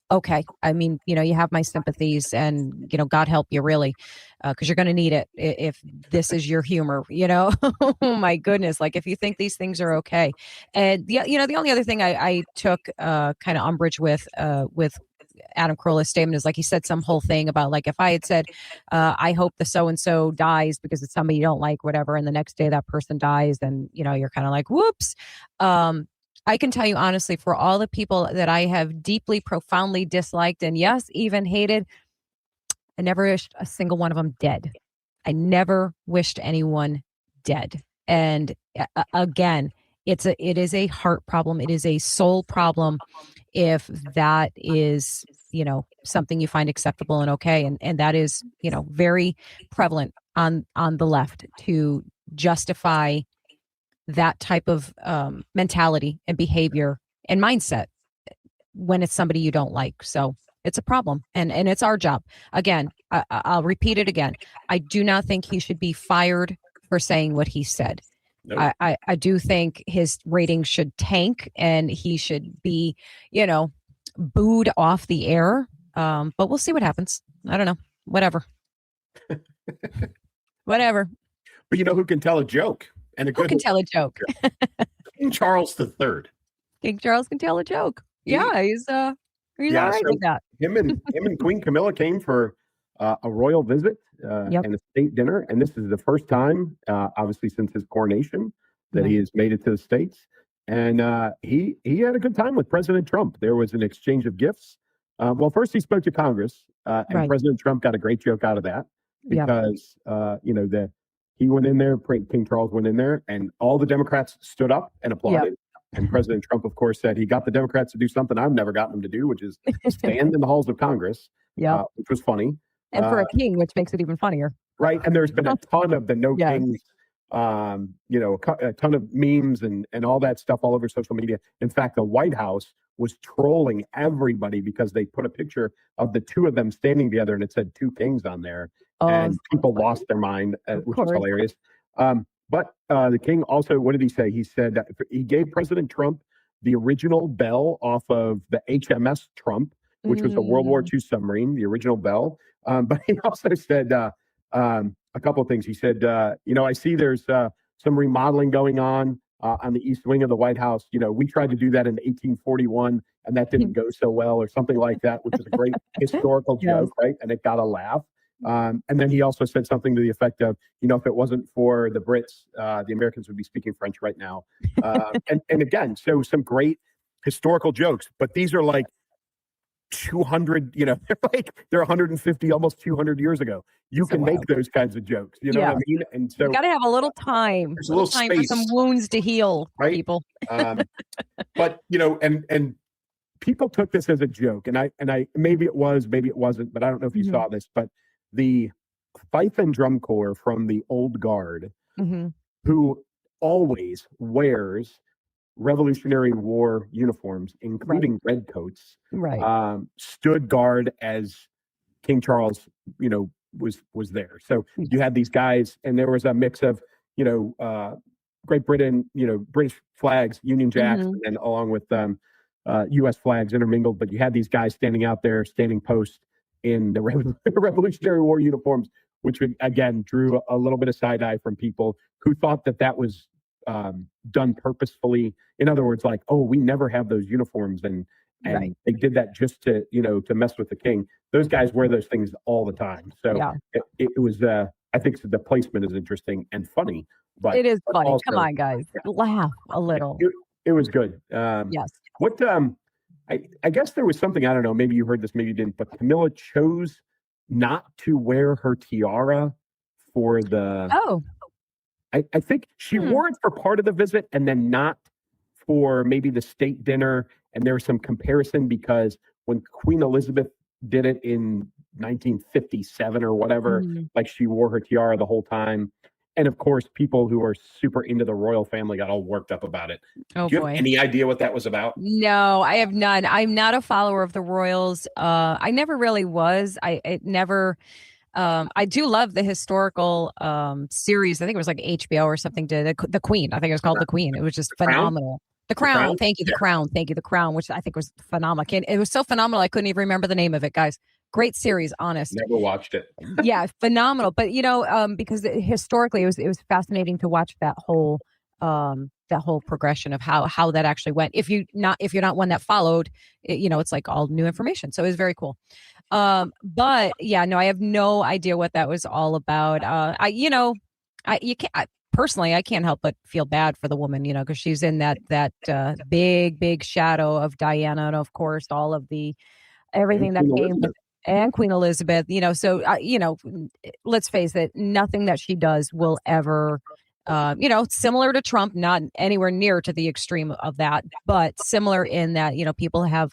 okay. I mean, you have my sympathies, and God help you, really, because you're going to need it if this is your humor. Oh my goodness! Like if you think these things are okay, and the only other thing I took kind of umbrage with Adam Carolla's statement is like he said some whole thing about like if I had said, I hope the so and so dies because it's somebody you don't like, whatever, and the next day that person dies, then you're kind of like, whoops. I can tell you honestly, for all the people that I have deeply, profoundly disliked, and yes, even hated, I never wished a single one of them dead. I never wished anyone dead. And again, it is a heart problem. It is a soul problem. If that is, something you find acceptable and okay, and that is, very prevalent on the left to justify that type of mentality and behavior and mindset when it's somebody you don't like. So it's a problem, and it's our job. Again, I'll repeat it again. I do not think he should be fired for saying what he said. Nope. I do think his ratings should tank, and he should be, booed off the air. But we'll see what happens. I don't know. Whatever. Whatever. But you know who can tell a joke? And Who can tell a joke? King Charles III. King Charles can tell a joke. Yeah, he's all right so with that. Him and Queen Camilla came for a royal visit and a state dinner, and this is the first time, obviously since his coronation, that he has made it to the States. And he had a good time with President Trump. There was an exchange of gifts. Well, first he spoke to Congress, and President Trump got a great joke out of that because he went in there, King Charles went in there, and all the Democrats stood up and applauded. And President Trump, of course, said he got the Democrats to do something I've never gotten them to do, which is stand in the halls of Congress, which was funny. And for a king, which makes it even funnier. Right. And there's been a ton of the no kings, a ton of memes and all that stuff all over social media. In fact, the White House was trolling everybody because they put a picture of the two of them standing together and it said two kings on there. And people lost their mind, which was hilarious. But the king also, what did he say? He said that he gave President Trump the original bell off of the HMS Trump, which was a World War II submarine, the original bell. But he also said a couple of things. He said, I see there's some remodeling going on. on the east wing of the White House. We tried to do that in 1841, and that didn't go so well, or something like that, which is a great historical joke, right? And it got a laugh. And then he also said something to the effect of, if it wasn't for the Brits, the Americans would be speaking French right now. And again, so some great historical jokes, but these are like 200, they're 150, almost 200 years ago. You can make those kinds of jokes, what I mean? And so you got to have a little time. There's a little time space for some wounds to heal, right? people. But, and people took this as a joke, and I maybe it was, maybe it wasn't, but I don't know if you saw this, but the fife and drum corps from the old guard, who always wears Revolutionary War uniforms, including red coats, stood guard as King Charles, was there. So you had these guys, and there was a mix of, Great Britain, British flags, Union Jacks, and then along with U.S. flags intermingled. But you had these guys standing out there, standing post in the Revolutionary War uniforms, which again drew a little bit of side eye from people who thought that was done purposefully. In other words, like, oh, we never have those uniforms, and they did that just to to mess with the king. Those guys wear those things all the time. So it was I think the placement is interesting and funny, but it is funny. Also, come on, guys, laugh a little. It was good. Yes. What I guess there was something, I don't know, maybe you heard this, maybe you didn't, but Camilla chose not to wear her tiara for the I think she wore it for part of the visit, and then not for maybe the state dinner. And there was some comparison because when Queen Elizabeth did it in 1957 or whatever, like she wore her tiara the whole time. And of course, people who are super into the royal family got all worked up about it. Oh, Do you boy. have any idea what that was about? No, I have none. I'm not a follower of the royals. I never really was. I do love the historical series. I think it was like HBO or something. The Queen. I think it was called The Queen. It was just phenomenal. The Crown. Thank you. The Crown. Thank you. The Crown, which I think was phenomenal. It was so phenomenal. I couldn't even remember the name of it, guys. Great series, honest. Never watched it. Yeah, phenomenal. But because historically it was fascinating to watch that whole progression of how that actually went. If you're not one that followed, it's like all new information. So it was very cool. But yeah, no, I have no idea what that was all about. Personally, I can't help but feel bad for the woman, because she's in that big shadow of Diana, and of course all of everything that came with, and Queen Elizabeth. So let's face it, nothing that she does will ever, similar to Trump, not anywhere near to the extreme of that, but similar in that people have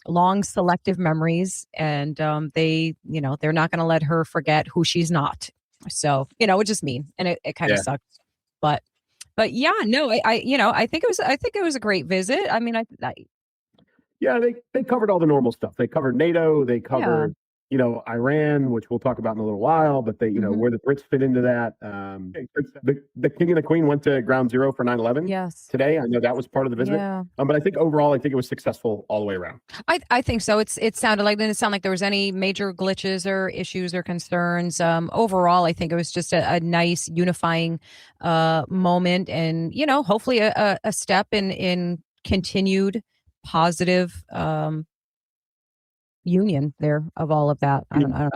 long selective memories, and they're not going to let her forget who she's not. So, which is mean, and it kind of sucks, but yeah, no, I think it was a great visit. I mean, yeah, they covered all the normal stuff. They covered NATO. They covered, Iran, which we'll talk about in a little while. But they, where the Brits fit into that. The King and the Queen went to Ground Zero for 9/11. Yes. Today, I know that was part of the visit. Yeah. But I think overall, it was successful all the way around. I think so. It sounded like, didn't sound like there was any major glitches or issues or concerns. Overall, I think it was just a nice unifying moment, and hopefully a step in continued positive union there of all of that. I don't know.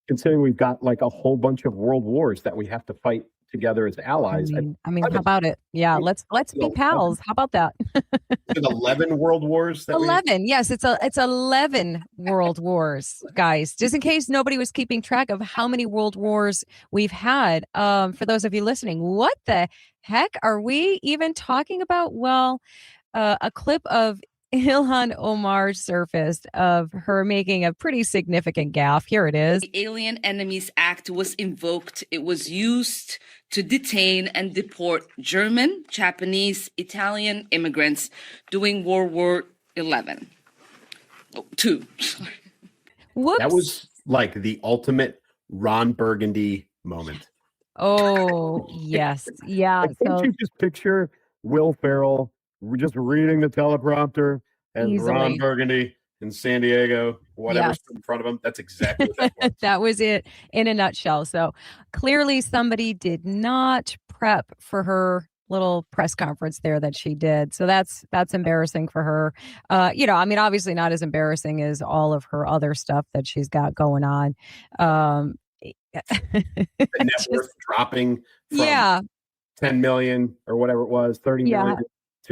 Considering we've got like a whole bunch of world wars that we have to fight together as allies. I mean, how about it? Yeah, let's be pals. How about that? 11 world wars. 11. Yes, it's 11 world wars, guys. Just in case nobody was keeping track of how many world wars we've had. For those of you listening, what the heck are we even talking about? Well, a clip of Ilhan Omar surfaced of her making a pretty significant gaffe. Here it is. The Alien Enemies Act was invoked. It was used to detain and deport German, Japanese, Italian immigrants during World War XI. Oh, II. Sorry. Whoops. That was like the ultimate Ron Burgundy moment. Oh, yes. Yeah. Can't you just picture Will Ferrell just reading the teleprompter and Easily. Ron Burgundy in San Diego, whatever's in front of him? That's exactly what that was. That was it in a nutshell. So clearly somebody did not prep for her little press conference there that she did. So that's embarrassing for her. I mean, obviously not as embarrassing as all of her other stuff that she's got going on. The net worth dropping from yeah, 10 million or whatever it was, 30 million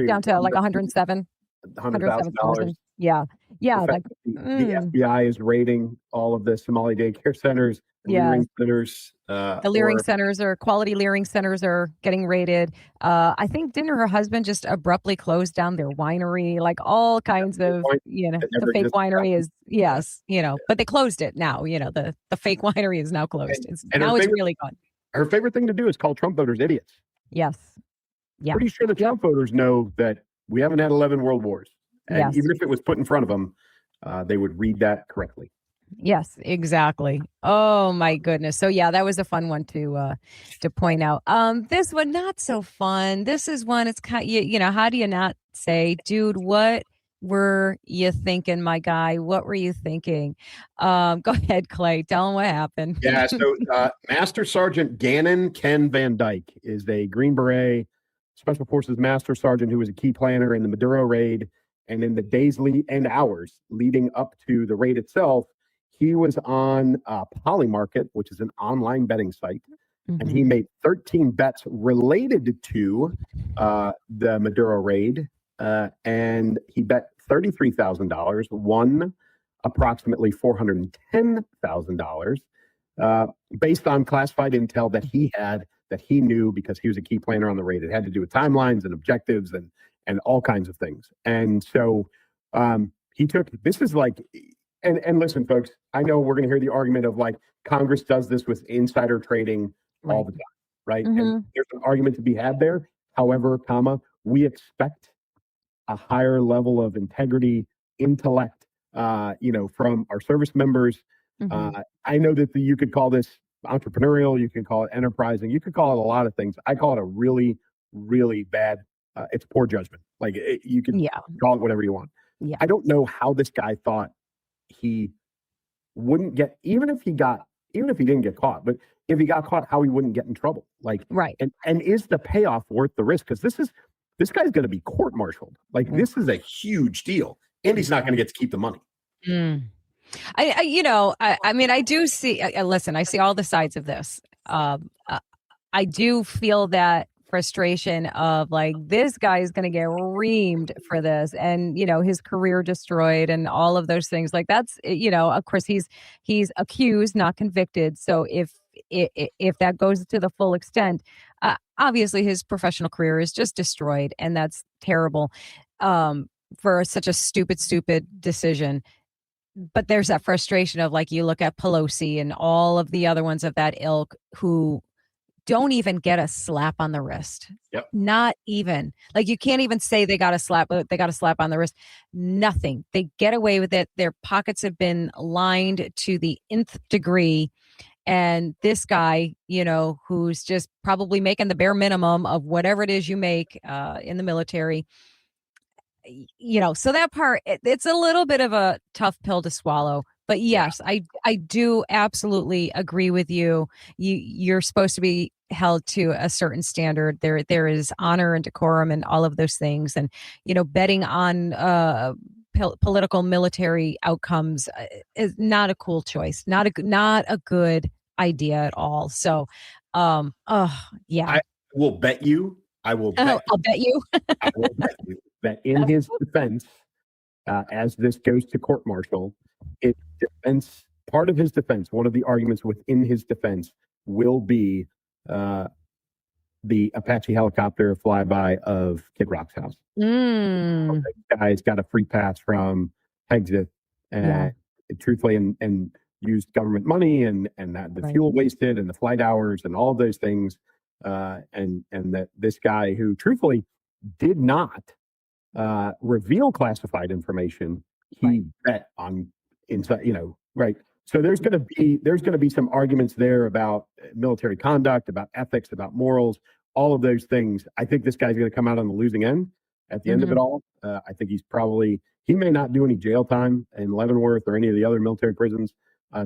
down to like 107. $100,000. Yeah. The Like, fact that the FBI is raiding all of the Somali daycare centers, leering centers. The leering centers quality leering centers are getting raided. I think didn't her husband just abruptly close down their winery? Like all kinds of, the fake winery is, but they closed it now. The fake winery is now closed. It's really gone. Her favorite thing to do is call Trump voters idiots. Yes. Yeah. Pretty sure the Trump voters know that we haven't had 11 world wars. And even if it was put in front of them, they would read that correctly. Yes, exactly. Oh my goodness. So yeah, that was a fun one to point out. This one not so fun. This is one. It's kind. How do you not say, dude? What were you thinking, my guy? What were you thinking? Go ahead, Clay. Tell him what happened. Yeah. So Master Sergeant Gannon Ken Van Dyke is a Green Beret Special Forces Master Sergeant who was a key planner in the Maduro raid. And in the days and hours leading up to the raid itself, he was on Polymarket, which is an online betting site, and he made 13 bets related to the Maduro raid, and he bet $33,000, won approximately $410,000, based on classified intel that he knew because he was a key planner on the raid. It had to do with timelines and objectives and all kinds of things. And so he took, this is like, and listen, folks, I know we're going to hear the argument of like, Congress does this with insider trading all the time, right? And there's an argument to be had there. However, we expect a higher level of integrity, intellect, from our service members. I know that you could call this entrepreneurial, you can call it enterprising, you could call it a lot of things. I call it a really, really bad it's poor judgment. Like you can call it whatever you want. Yeah. I don't know how this guy thought he wouldn't get, even if he didn't get caught, but if he got caught, how he wouldn't get in trouble. Like, right. And is the payoff worth the risk? Because this guy's going to be court-martialed. Like this is a huge deal, and he's not going to get to keep the money. I do see. Listen, I see all the sides of this. I do feel that frustration of like, this guy is going to get reamed for this, and his career destroyed and all of those things. Like that's, of course he's accused, not convicted. So if that goes to the full extent, obviously his professional career is just destroyed, and that's terrible for such a stupid decision. But there's that frustration of like, you look at Pelosi and all of the other ones of that ilk who don't even get a slap on the wrist. Yep. Not even. Like, you can't even say they got a slap on the wrist. Nothing. They get away with it. Their pockets have been lined to the nth degree. And this guy, who's just probably making the bare minimum of whatever it is you make in the military, so that part, it's a little bit of a tough pill to swallow. But yes, I do absolutely agree with you. You're supposed to be held to a certain standard. There is honor and decorum and all of those things. And, betting on political military outcomes is not a cool choice. Not a good idea at all. So, yeah. I will bet you. I'll bet you. I will bet you that in his defense, as this goes to court-martial, part of his defense, one of the arguments within his defense will be the Apache helicopter flyby of Kid Rock's house. The guy's got a free pass from exit, truthfully, and used government money and that the fuel wasted and the flight hours and all of those things, and that this guy who truthfully did not reveal classified information, he bet on inside, right. So there's going to be some arguments there about military conduct, about ethics, about morals, all of those things. I think this guy's going to come out on the losing end at the end of it all. I think he may not do any jail time in Leavenworth or any of the other military prisons,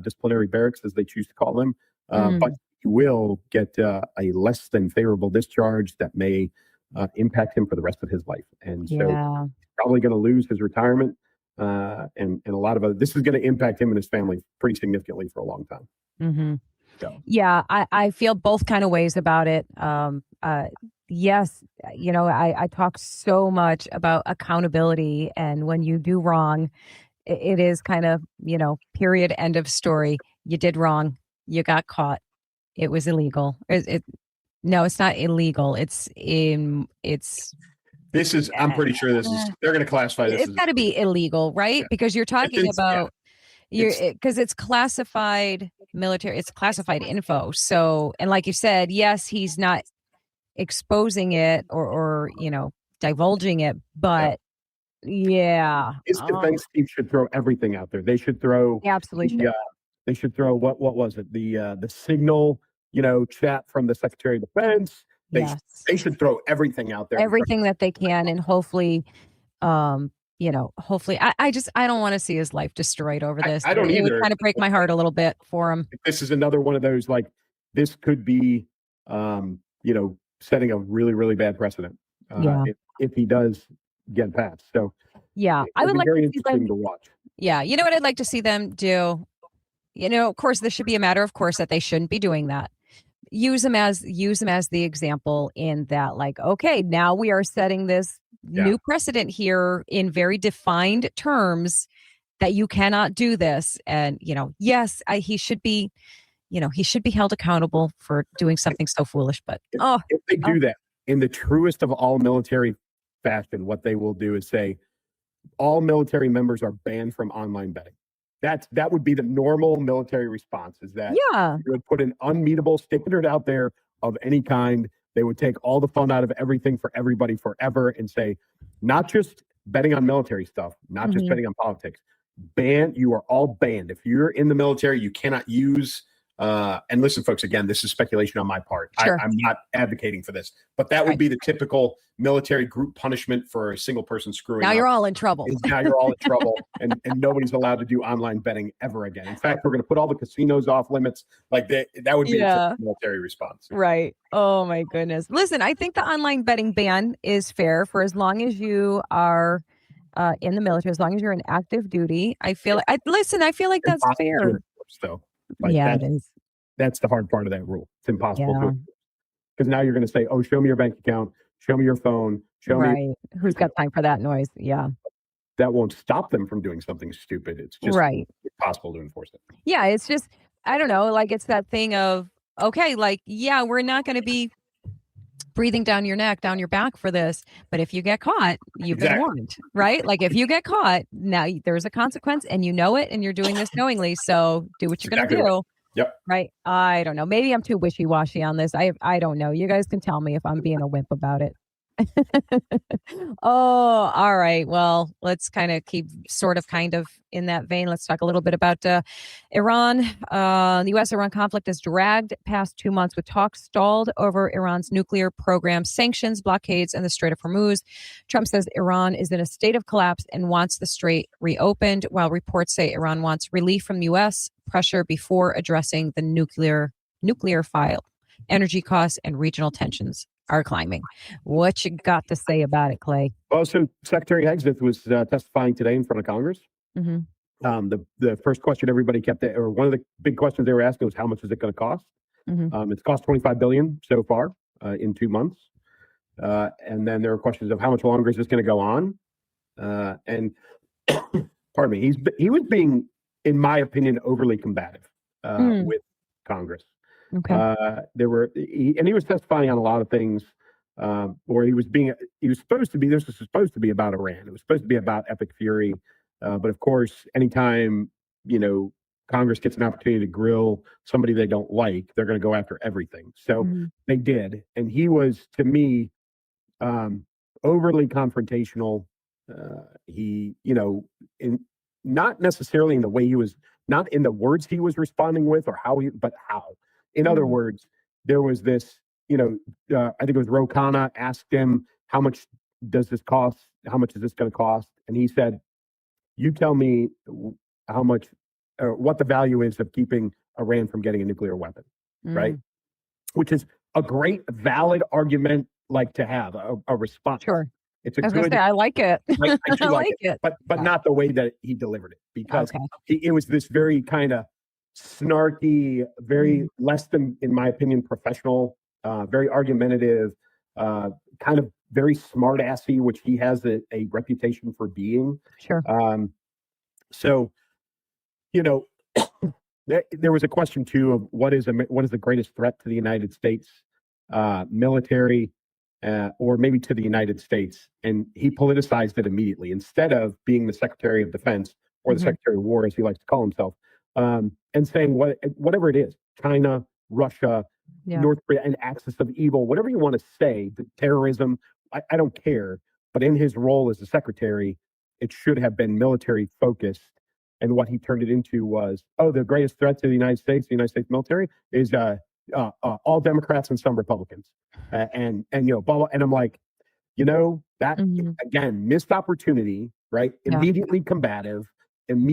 disciplinary barracks, as they choose to call them. But he will get a less than favorable discharge that may impact him for the rest of his life. And so Yeah. he's probably going to lose his retirement. And a lot of other, this is going to impact him and his family pretty significantly for a long time. Mm-hmm. So. Yeah, I feel both kind of ways about it. Yes, I talk so much about accountability, and when you do wrong, it is kind of, period, end of story. You did wrong. You got caught. It was illegal. No, it's not illegal. I'm pretty sure they're going to classify this. It's got to be illegal, right? Yeah. Because you're talking about, because it's classified military, it's classified info. So, and like you said, yes, he's not exposing it or divulging it, but yeah. His defense team should throw everything out there. They should throw. They absolutely should. They should throw what was it? The signal, chat from the Secretary of Defense. They should throw everything out there. Everything that they can, and hopefully, hopefully, I don't want to see his life destroyed over this. I don't either. It would kind of break my heart a little bit for him. This is another one of those, like, this could be, setting a really, really bad precedent. If he does get passed. So yeah, I would like very to see them to watch. Yeah, you know what I'd like to see them do? Of course, this should be a matter of course that they shouldn't be doing that. Use them as the example in that, like, okay, now we are setting this new precedent here in very defined terms that you cannot do this. And, yes, he should be, he should be held accountable for doing something so foolish. But if they do that in the truest of all military fashion, what they will do is say all military members are banned from online betting. That would be the normal military response, is that you would put an unmeetable standard out there of any kind. They would take all the fun out of everything for everybody forever and say, not just betting on military stuff, not just betting on politics. You are all banned. If you're in the military, you cannot use, and listen, folks, again, this is speculation on my part. Sure. I'm not advocating for this, but that would be the typical military group punishment for a single person screwing now up. you're all in trouble. Now you're all in trouble, and nobody's allowed to do online betting ever again. In fact, we're going to put all the casinos off limits. Like that would be a military response. Right. Oh my goodness. Listen, I think the online betting ban is fair for as long as you are in the military, as long as you're in active duty. I feel like that's fair. So, it is. That's the hard part of that rule. It's impossible to, because now you're going to say, "Oh, show me your bank account, show me your phone, show me." Who's got time for that noise? Yeah. That won't stop them from doing something stupid. It's just impossible to enforce it. Yeah, it's just, I don't know, like, it's that thing of, okay, like, yeah, we're not going to be breathing down your neck, down your back for this, but if you get caught, you've been warned, right? Like, if you get caught, now there's a consequence, and you know it, and you're doing this knowingly, so do what you're going to do. Right. Yep. Right. I don't know. Maybe I'm too wishy-washy on this. I don't know. You guys can tell me if I'm being a wimp about it. Oh, all right. Well, let's kind of keep kind of in that vein. Let's talk a little bit about Iran. The U.S.-Iran conflict has dragged past 2 months, with talks stalled over Iran's nuclear program, sanctions, blockades, and the Strait of Hormuz. Trump says Iran is in a state of collapse and wants the strait reopened, while reports say Iran wants relief from U.S. pressure before addressing the nuclear file. Energy costs and regional tensions are climbing. What you got to say about it, Clay? Well, so Secretary Hegseth was testifying today in front of Congress. The first question everybody kept, or one of the big questions they were asking, was how much is it going to cost? It's cost $25 billion so far in 2 months, and then there were questions of how much longer is this going to go on? And pardon me, he was being, in my opinion, overly combative with Congress. Okay. He was testifying on a lot of things, or this was supposed to be about Iran. It was supposed to be about epic fury. But of course, anytime, Congress gets an opportunity to grill somebody they don't like, they're going to go after everything. So they did. And he was, to me, overly confrontational. Not necessarily in the way he was, not in the words he was responding with, or but how. In other words, there was this, I think it was Ro Khanna asked him, how much does this cost? How much is this going to cost? And he said, you tell me how much, or what the value is of keeping Iran from getting a nuclear weapon, right? Which is a great, valid argument like to have a response. Sure. It's a I was going to good. say, I like it. I do I like like it, it. but Yeah. not the way that he delivered it, because Okay. it was this very kind of snarky, very less than, in my opinion, professional, very argumentative, kind of very smart assy, which he has a reputation for being. Sure. So, you know, there was a question too of what is the greatest threat to the United States, military, or maybe to the United States, and he politicized it immediately instead of being the Secretary of Defense or the Secretary of War, as he likes to call himself, and saying whatever it is, China, Russia, North Korea, and axis of evil, whatever you want to say, the terrorism, I don't care. But in his role as the secretary, it should have been military focused. And what he turned it into was, the greatest threat to the United States military, is all Democrats and some Republicans, and blah, blah. And I'm like, that again, missed opportunity, right? Yeah. Immediately combative, and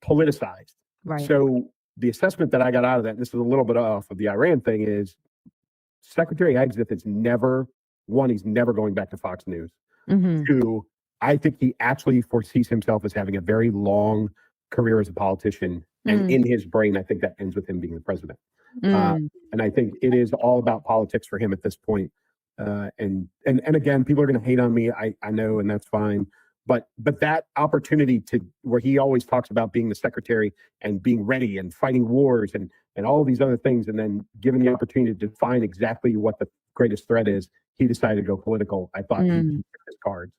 politicized. Right. So the assessment that I got out of that, and this is a little bit off of the Iran thing, is Secretary Exit is he's never going back to Fox News. Two, I think he actually foresees himself as having a very long career as a politician. And in his brain, I think that ends with him being the president. And I think it is all about politics for him at this point. And again, people are going to hate on me. I know, and that's fine. But that opportunity where he always talks about being the secretary and being ready and fighting wars and all these other things, and then given the opportunity to define exactly what the greatest threat is, he decided to go political. I thought he took his cards.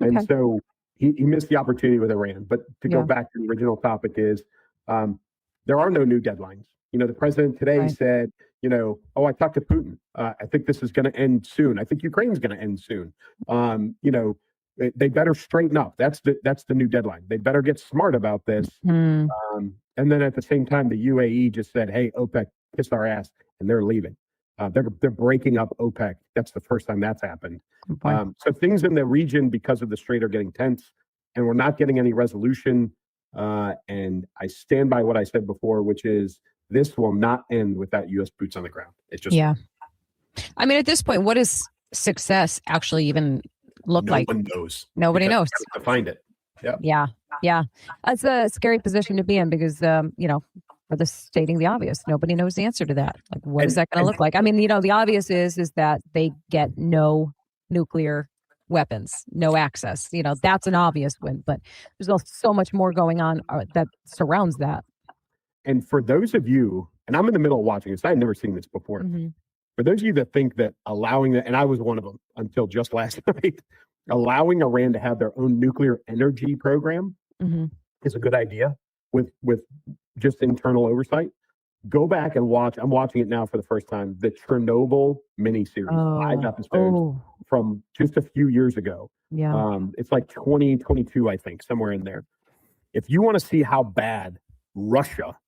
Okay. And so he missed the opportunity with Iran. But to go back to the original topic is, there are no new deadlines. The president today said, I talked to Putin. I think this is going to end soon. I think Ukraine's going to end soon. They better straighten up. That's the new deadline. They better get smart about this. And then at the same time, the UAE just said, "Hey, OPEC kissed our ass," and they're leaving. They're breaking up OPEC. That's the first time that's happened. So things in the region, because of the strait, are getting tense, and we're not getting any resolution. And I stand by what I said before, which is this will not end without U.S. boots on the ground. It's just I mean, at this point, what does success actually even look like? No one knows. Nobody knows. To find it. Yeah. That's a scary position to be in because, for the stating the obvious, nobody knows the answer to that. Like, what is that going to look like? I mean, the obvious is that they get no nuclear weapons, no access. That's an obvious win, but there's also so much more going on that surrounds that. And for those of you, and I'm in the middle of watching this, I had never seen this before. For those of you that think that allowing and I was one of them until just last night, allowing Iran to have their own nuclear energy program is a good idea with just internal oversight. Go back and watch. I'm watching it now for the first time. The Chernobyl miniseries, 5 episodes from just a few years ago. It's like 2022, I think, somewhere in there. If you want to see how bad Russia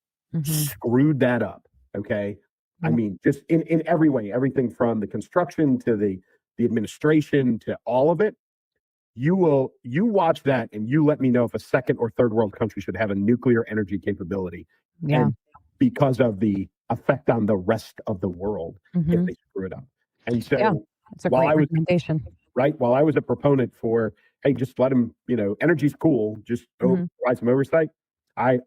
screwed that up, okay? I mean, just in every way, everything from the construction to the administration to all of it. You watch that and you let me know if a second or third world country should have a nuclear energy capability. And because of the effect on the rest of the world if they screw it up. And so that's a great recommendation. While I was a proponent for, hey, just let them, energy's cool, just go provide some oversight. I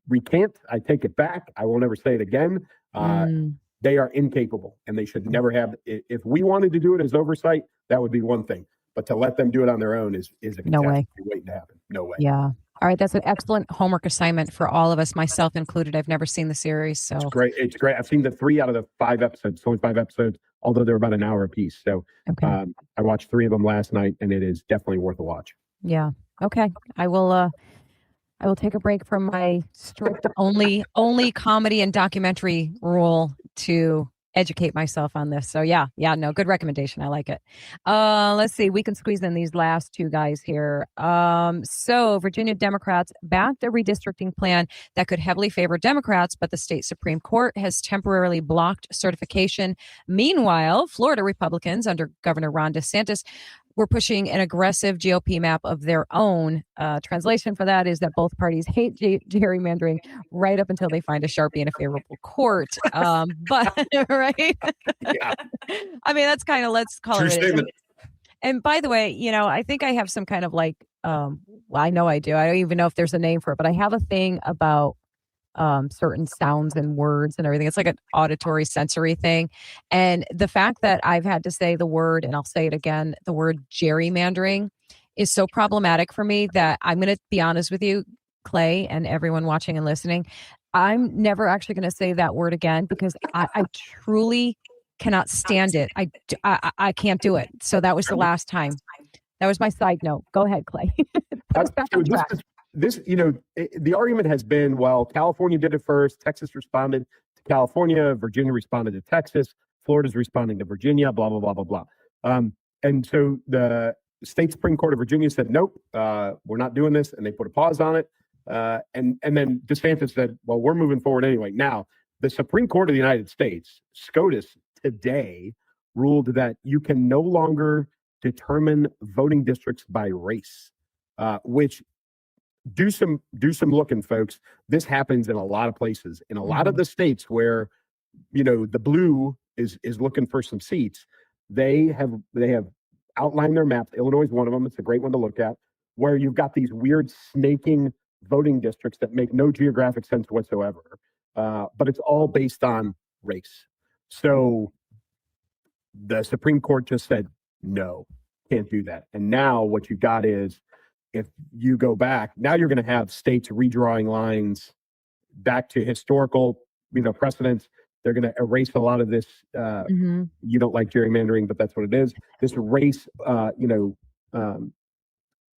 recant, I take it back. I will never say it again. They are incapable and they should never have. If we wanted to do it as oversight, that would be one thing. But to let them do it on their own is a no way waiting to happen. No way. Yeah. All right. That's an excellent homework assignment for all of us, myself included. I've never seen the series. So it's great. It's great. I've seen the 3 out of the 5 episodes. It's only 5 episodes, although they're about an hour a piece. So I watched 3 of them last night and it is definitely worth a watch. Yeah. Okay. I will take a break from my strict only comedy and documentary rule to educate myself on this. So no, good recommendation. I like it. Let's see. We can squeeze in these last 2 guys here. So Virginia Democrats backed a redistricting plan that could heavily favor Democrats, but the state Supreme Court has temporarily blocked certification. Meanwhile, Florida Republicans under Governor Ron DeSantis were pushing an aggressive GOP map of their own. Translation for that is that both parties hate gerrymandering right up until they find a Sharpie in a favorable court. But right, Yeah. I mean that's kind of, let's call True it. statement. And by the way, I think I have some kind of like, well, I know I do. I don't even know if there's a name for it, but I have a thing about certain sounds and words and everything. It's like an auditory sensory thing. And the fact that I've had to say the word, and I'll say it again, the word gerrymandering is so problematic for me that I'm going to be honest with you, Clay, and everyone watching and listening. I'm never actually going to say that word again because I truly cannot stand it. I can't do it. So that was the last time. That was my side note. Go ahead, Clay. Put us back on track. The argument has been, well, California did it first, Texas responded to California, Virginia responded to Texas, Florida's responding to Virginia, blah, blah, blah, blah, blah. And so the state Supreme Court of Virginia said, nope, we're not doing this, and they put a pause on it. And then DeSantis said, well, we're moving forward anyway. Now, the Supreme Court of the United States, SCOTUS, today ruled that you can no longer determine voting districts by race, which do some looking, folks. This happens in a lot of places. In a lot of the states where, the blue is looking for some seats, they have outlined their maps. Illinois is one of them. It's a great one to look at, where you've got these weird snaking voting districts that make no geographic sense whatsoever. But it's all based on race. So the Supreme Court just said, no, can't do that. And now what you've got is, if you go back, now you're going to have states redrawing lines back to historical, precedents. They're going to erase a lot of this. You don't like gerrymandering, but that's what it is. This race,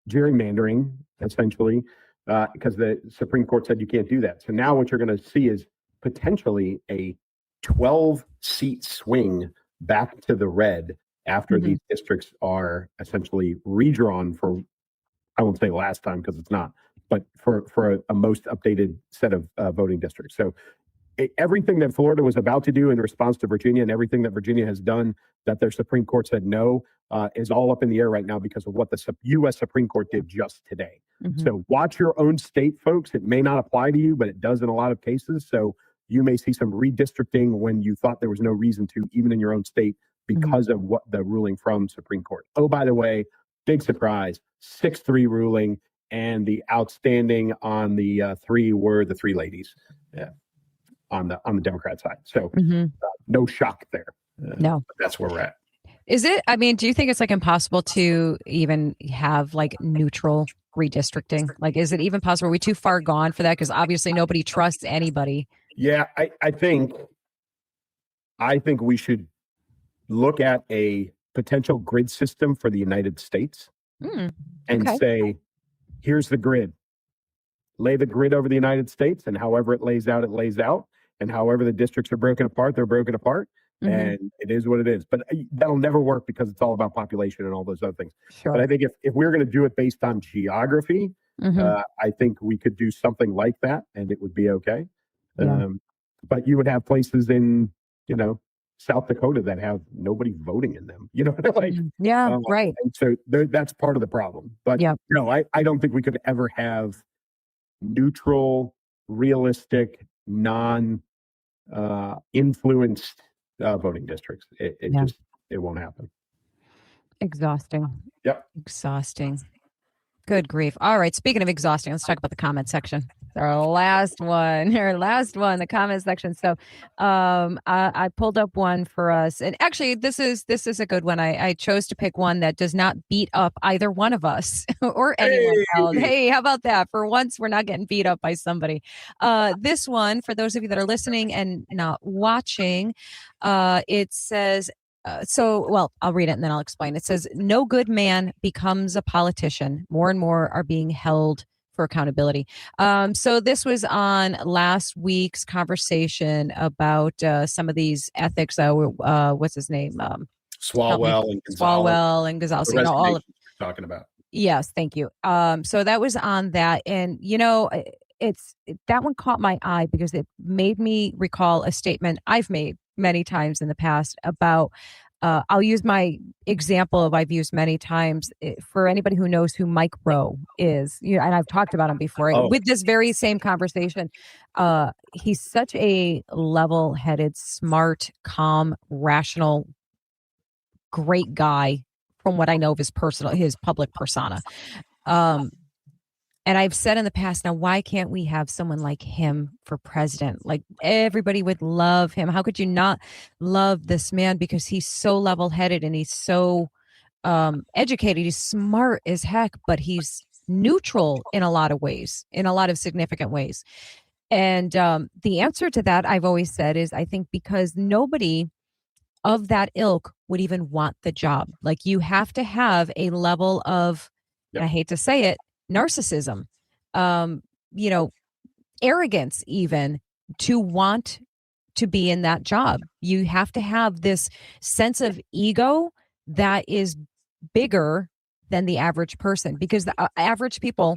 gerrymandering, essentially, because the Supreme Court said you can't do that. So now what you're going to see is potentially a 12-seat swing back to the red after these districts are essentially redrawn for, I won't say last time because it's not, but for a most updated set of voting districts. So everything that Florida was about to do in response to Virginia and everything that Virginia has done that their Supreme Court said no is all up in the air right now because of what the U.S. Supreme Court did just today. So watch your own state, folks. It may not apply to you, but it does in a lot of cases. So you may see some redistricting when you thought there was no reason to, even in your own state, because of what the ruling from Supreme Court. Oh, by the way, big surprise, 6-3 ruling, and the outstanding on the three were the three ladies on the Democrat side. So no shock there. No, that's where we're at. Is it? I mean, do you think it's like impossible to even have like neutral redistricting? Like, is it even possible? Are we too far gone for that? Because obviously nobody trusts anybody. Yeah, I think we should look at a potential grid system for the United States and say, here's the grid. Lay the grid over the United States, and however it lays out, and however the districts are broken apart, they're broken apart. And it is what it is. But that'll never work because it's all about population and all those other things. Sure. But I think if we're going to do it based on geography, I think we could do something like that and it would be okay. But you would have places in, South Dakota that have nobody voting in them, right. And so that's part of the problem. But no, I don't think we could ever have neutral, realistic, influenced voting districts. It won't happen. Exhausting. Yep. Exhausting. Good grief. All right. Speaking of exhausting, let's talk about the comment section. Our last one, the comment section. So I pulled up one for us. And actually, this is a good one. I chose to pick one that does not beat up either one of us or anyone else. Hey, how about that? For once, we're not getting beat up by somebody. This one, for those of you that are listening and not watching, it says, I'll read it and then I'll explain. It says, no good man becomes a politician. More and more are being held for accountability. So this was on last week's conversation about some of these ethics. What's his name? Swalwell and Gonzalez. All of talking about. Yes, thank you. So that was on that, and that one caught my eye because it made me recall a statement I've made many times in the past about I'll use my example I've used many times for anybody who knows who Mike Rowe is, and I've talked about him before with this very same conversation. He's such a level-headed, smart, calm, rational, great guy from what I know of his public persona. And I've said in the past, now, why can't we have someone like him for president? Like, everybody would love him. How could you not love this man? Because he's so level-headed and he's so educated. He's smart as heck, but he's neutral in a lot of ways, in a lot of significant ways. And the answer to that, I've always said, is I think because nobody of that ilk would even want the job. Like, you have to have a level of, and I hate to say it, narcissism, arrogance, even, to want to be in that job. You have to have this sense of ego that is bigger than the average person, because the average people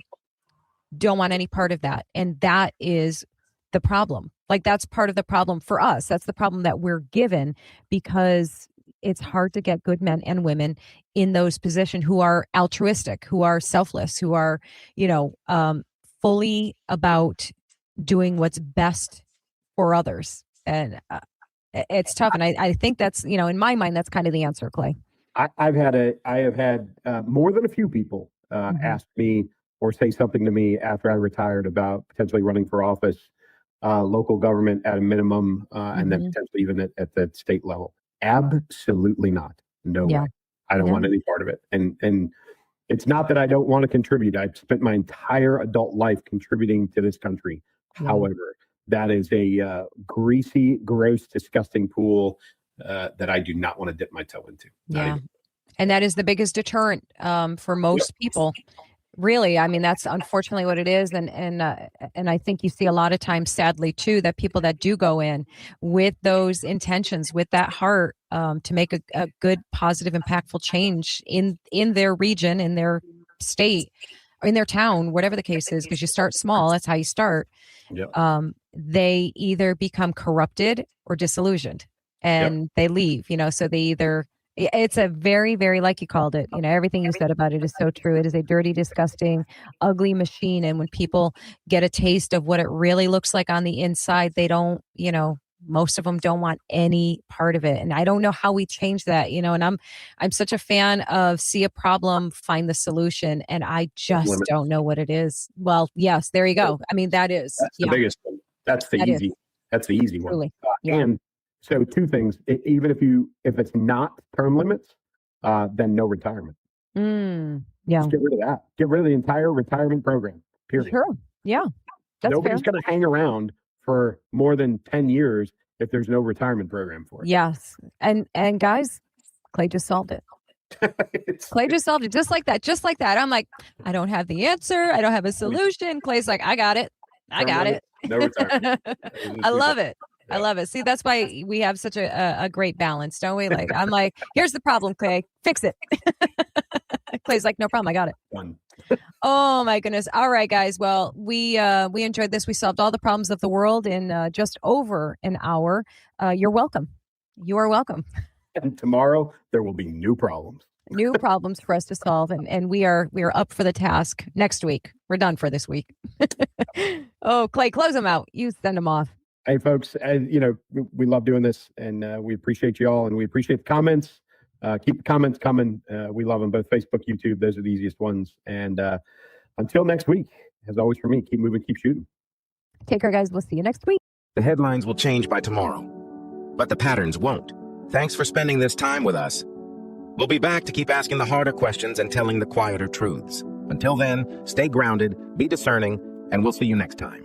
don't want any part of that. And that is the problem. Like, that's part of the problem for us. That's the problem that we're given, because it's hard to get good men and women in those positions who are altruistic, who are selfless, who are, fully about doing what's best for others. And it's tough. And I think that's, in my mind, that's kind of the answer, Clay. I have had more than a few people ask me or say something to me after I retired about potentially running for office, local government at a minimum, and then potentially even at the state level. Absolutely not. No way. I don't want any part of it. And it's not that I don't want to contribute. I've spent my entire adult life contributing to this country. However, that is a greasy, gross, disgusting pool that I do not want to dip my toe into. Yeah. And that is the biggest deterrent for most people. Really, I mean, that's unfortunately what it is, and I think you see a lot of times, sadly, too, that people that do go in with those intentions, with that heart to make a good, positive, impactful change in their region, in their state, or in their town, whatever the case is, because you start small. That's how you start. They either become corrupted or disillusioned, and they leave. So they either. It's a very, very, like you called it, everything you said about it is so true. It is a dirty, disgusting, ugly machine. And when people get a taste of what it really looks like on the inside, they don't, most of them don't want any part of it. And I don't know how we change that, and I'm such a fan of see a problem, find the solution. And I just don't know what it is. Well, yes, there you go. I mean, that's the biggest one. That's the easy one. And so two things, even if it's not term limits, then no retirement. Just get rid of that. Get rid of the entire retirement program, period. Sure. Yeah. Nobody's going to hang around for more than 10 years if there's no retirement program for it. Yes. And guys, Clay just solved it. Clay just solved it. Just like that. I'm like, I don't have the answer. I don't have a solution. Clay's like, I got it. No retirement. I love it. I love it. See, that's why we have such a great balance, don't we? Like, I'm like, here's the problem, Clay. Fix it. Clay's like, no problem. I got it. Done. Oh my goodness. All right, guys. Well, we enjoyed this. We solved all the problems of the world in just over an hour. You're welcome. You are welcome. And tomorrow there will be new problems. New problems for us to solve, and we are up for the task next week. We're done for this week. Oh, Clay, close them out. You send them off. Hey, folks, we love doing this, and we appreciate you all, and we appreciate the comments. Keep the comments coming. We love them, both Facebook, YouTube. Those are the easiest ones. And until next week, as always for me, keep moving, keep shooting. Take care, guys. We'll see you next week. The headlines will change by tomorrow, but the patterns won't. Thanks for spending this time with us. We'll be back to keep asking the harder questions and telling the quieter truths. Until then, stay grounded, be discerning, and we'll see you next time.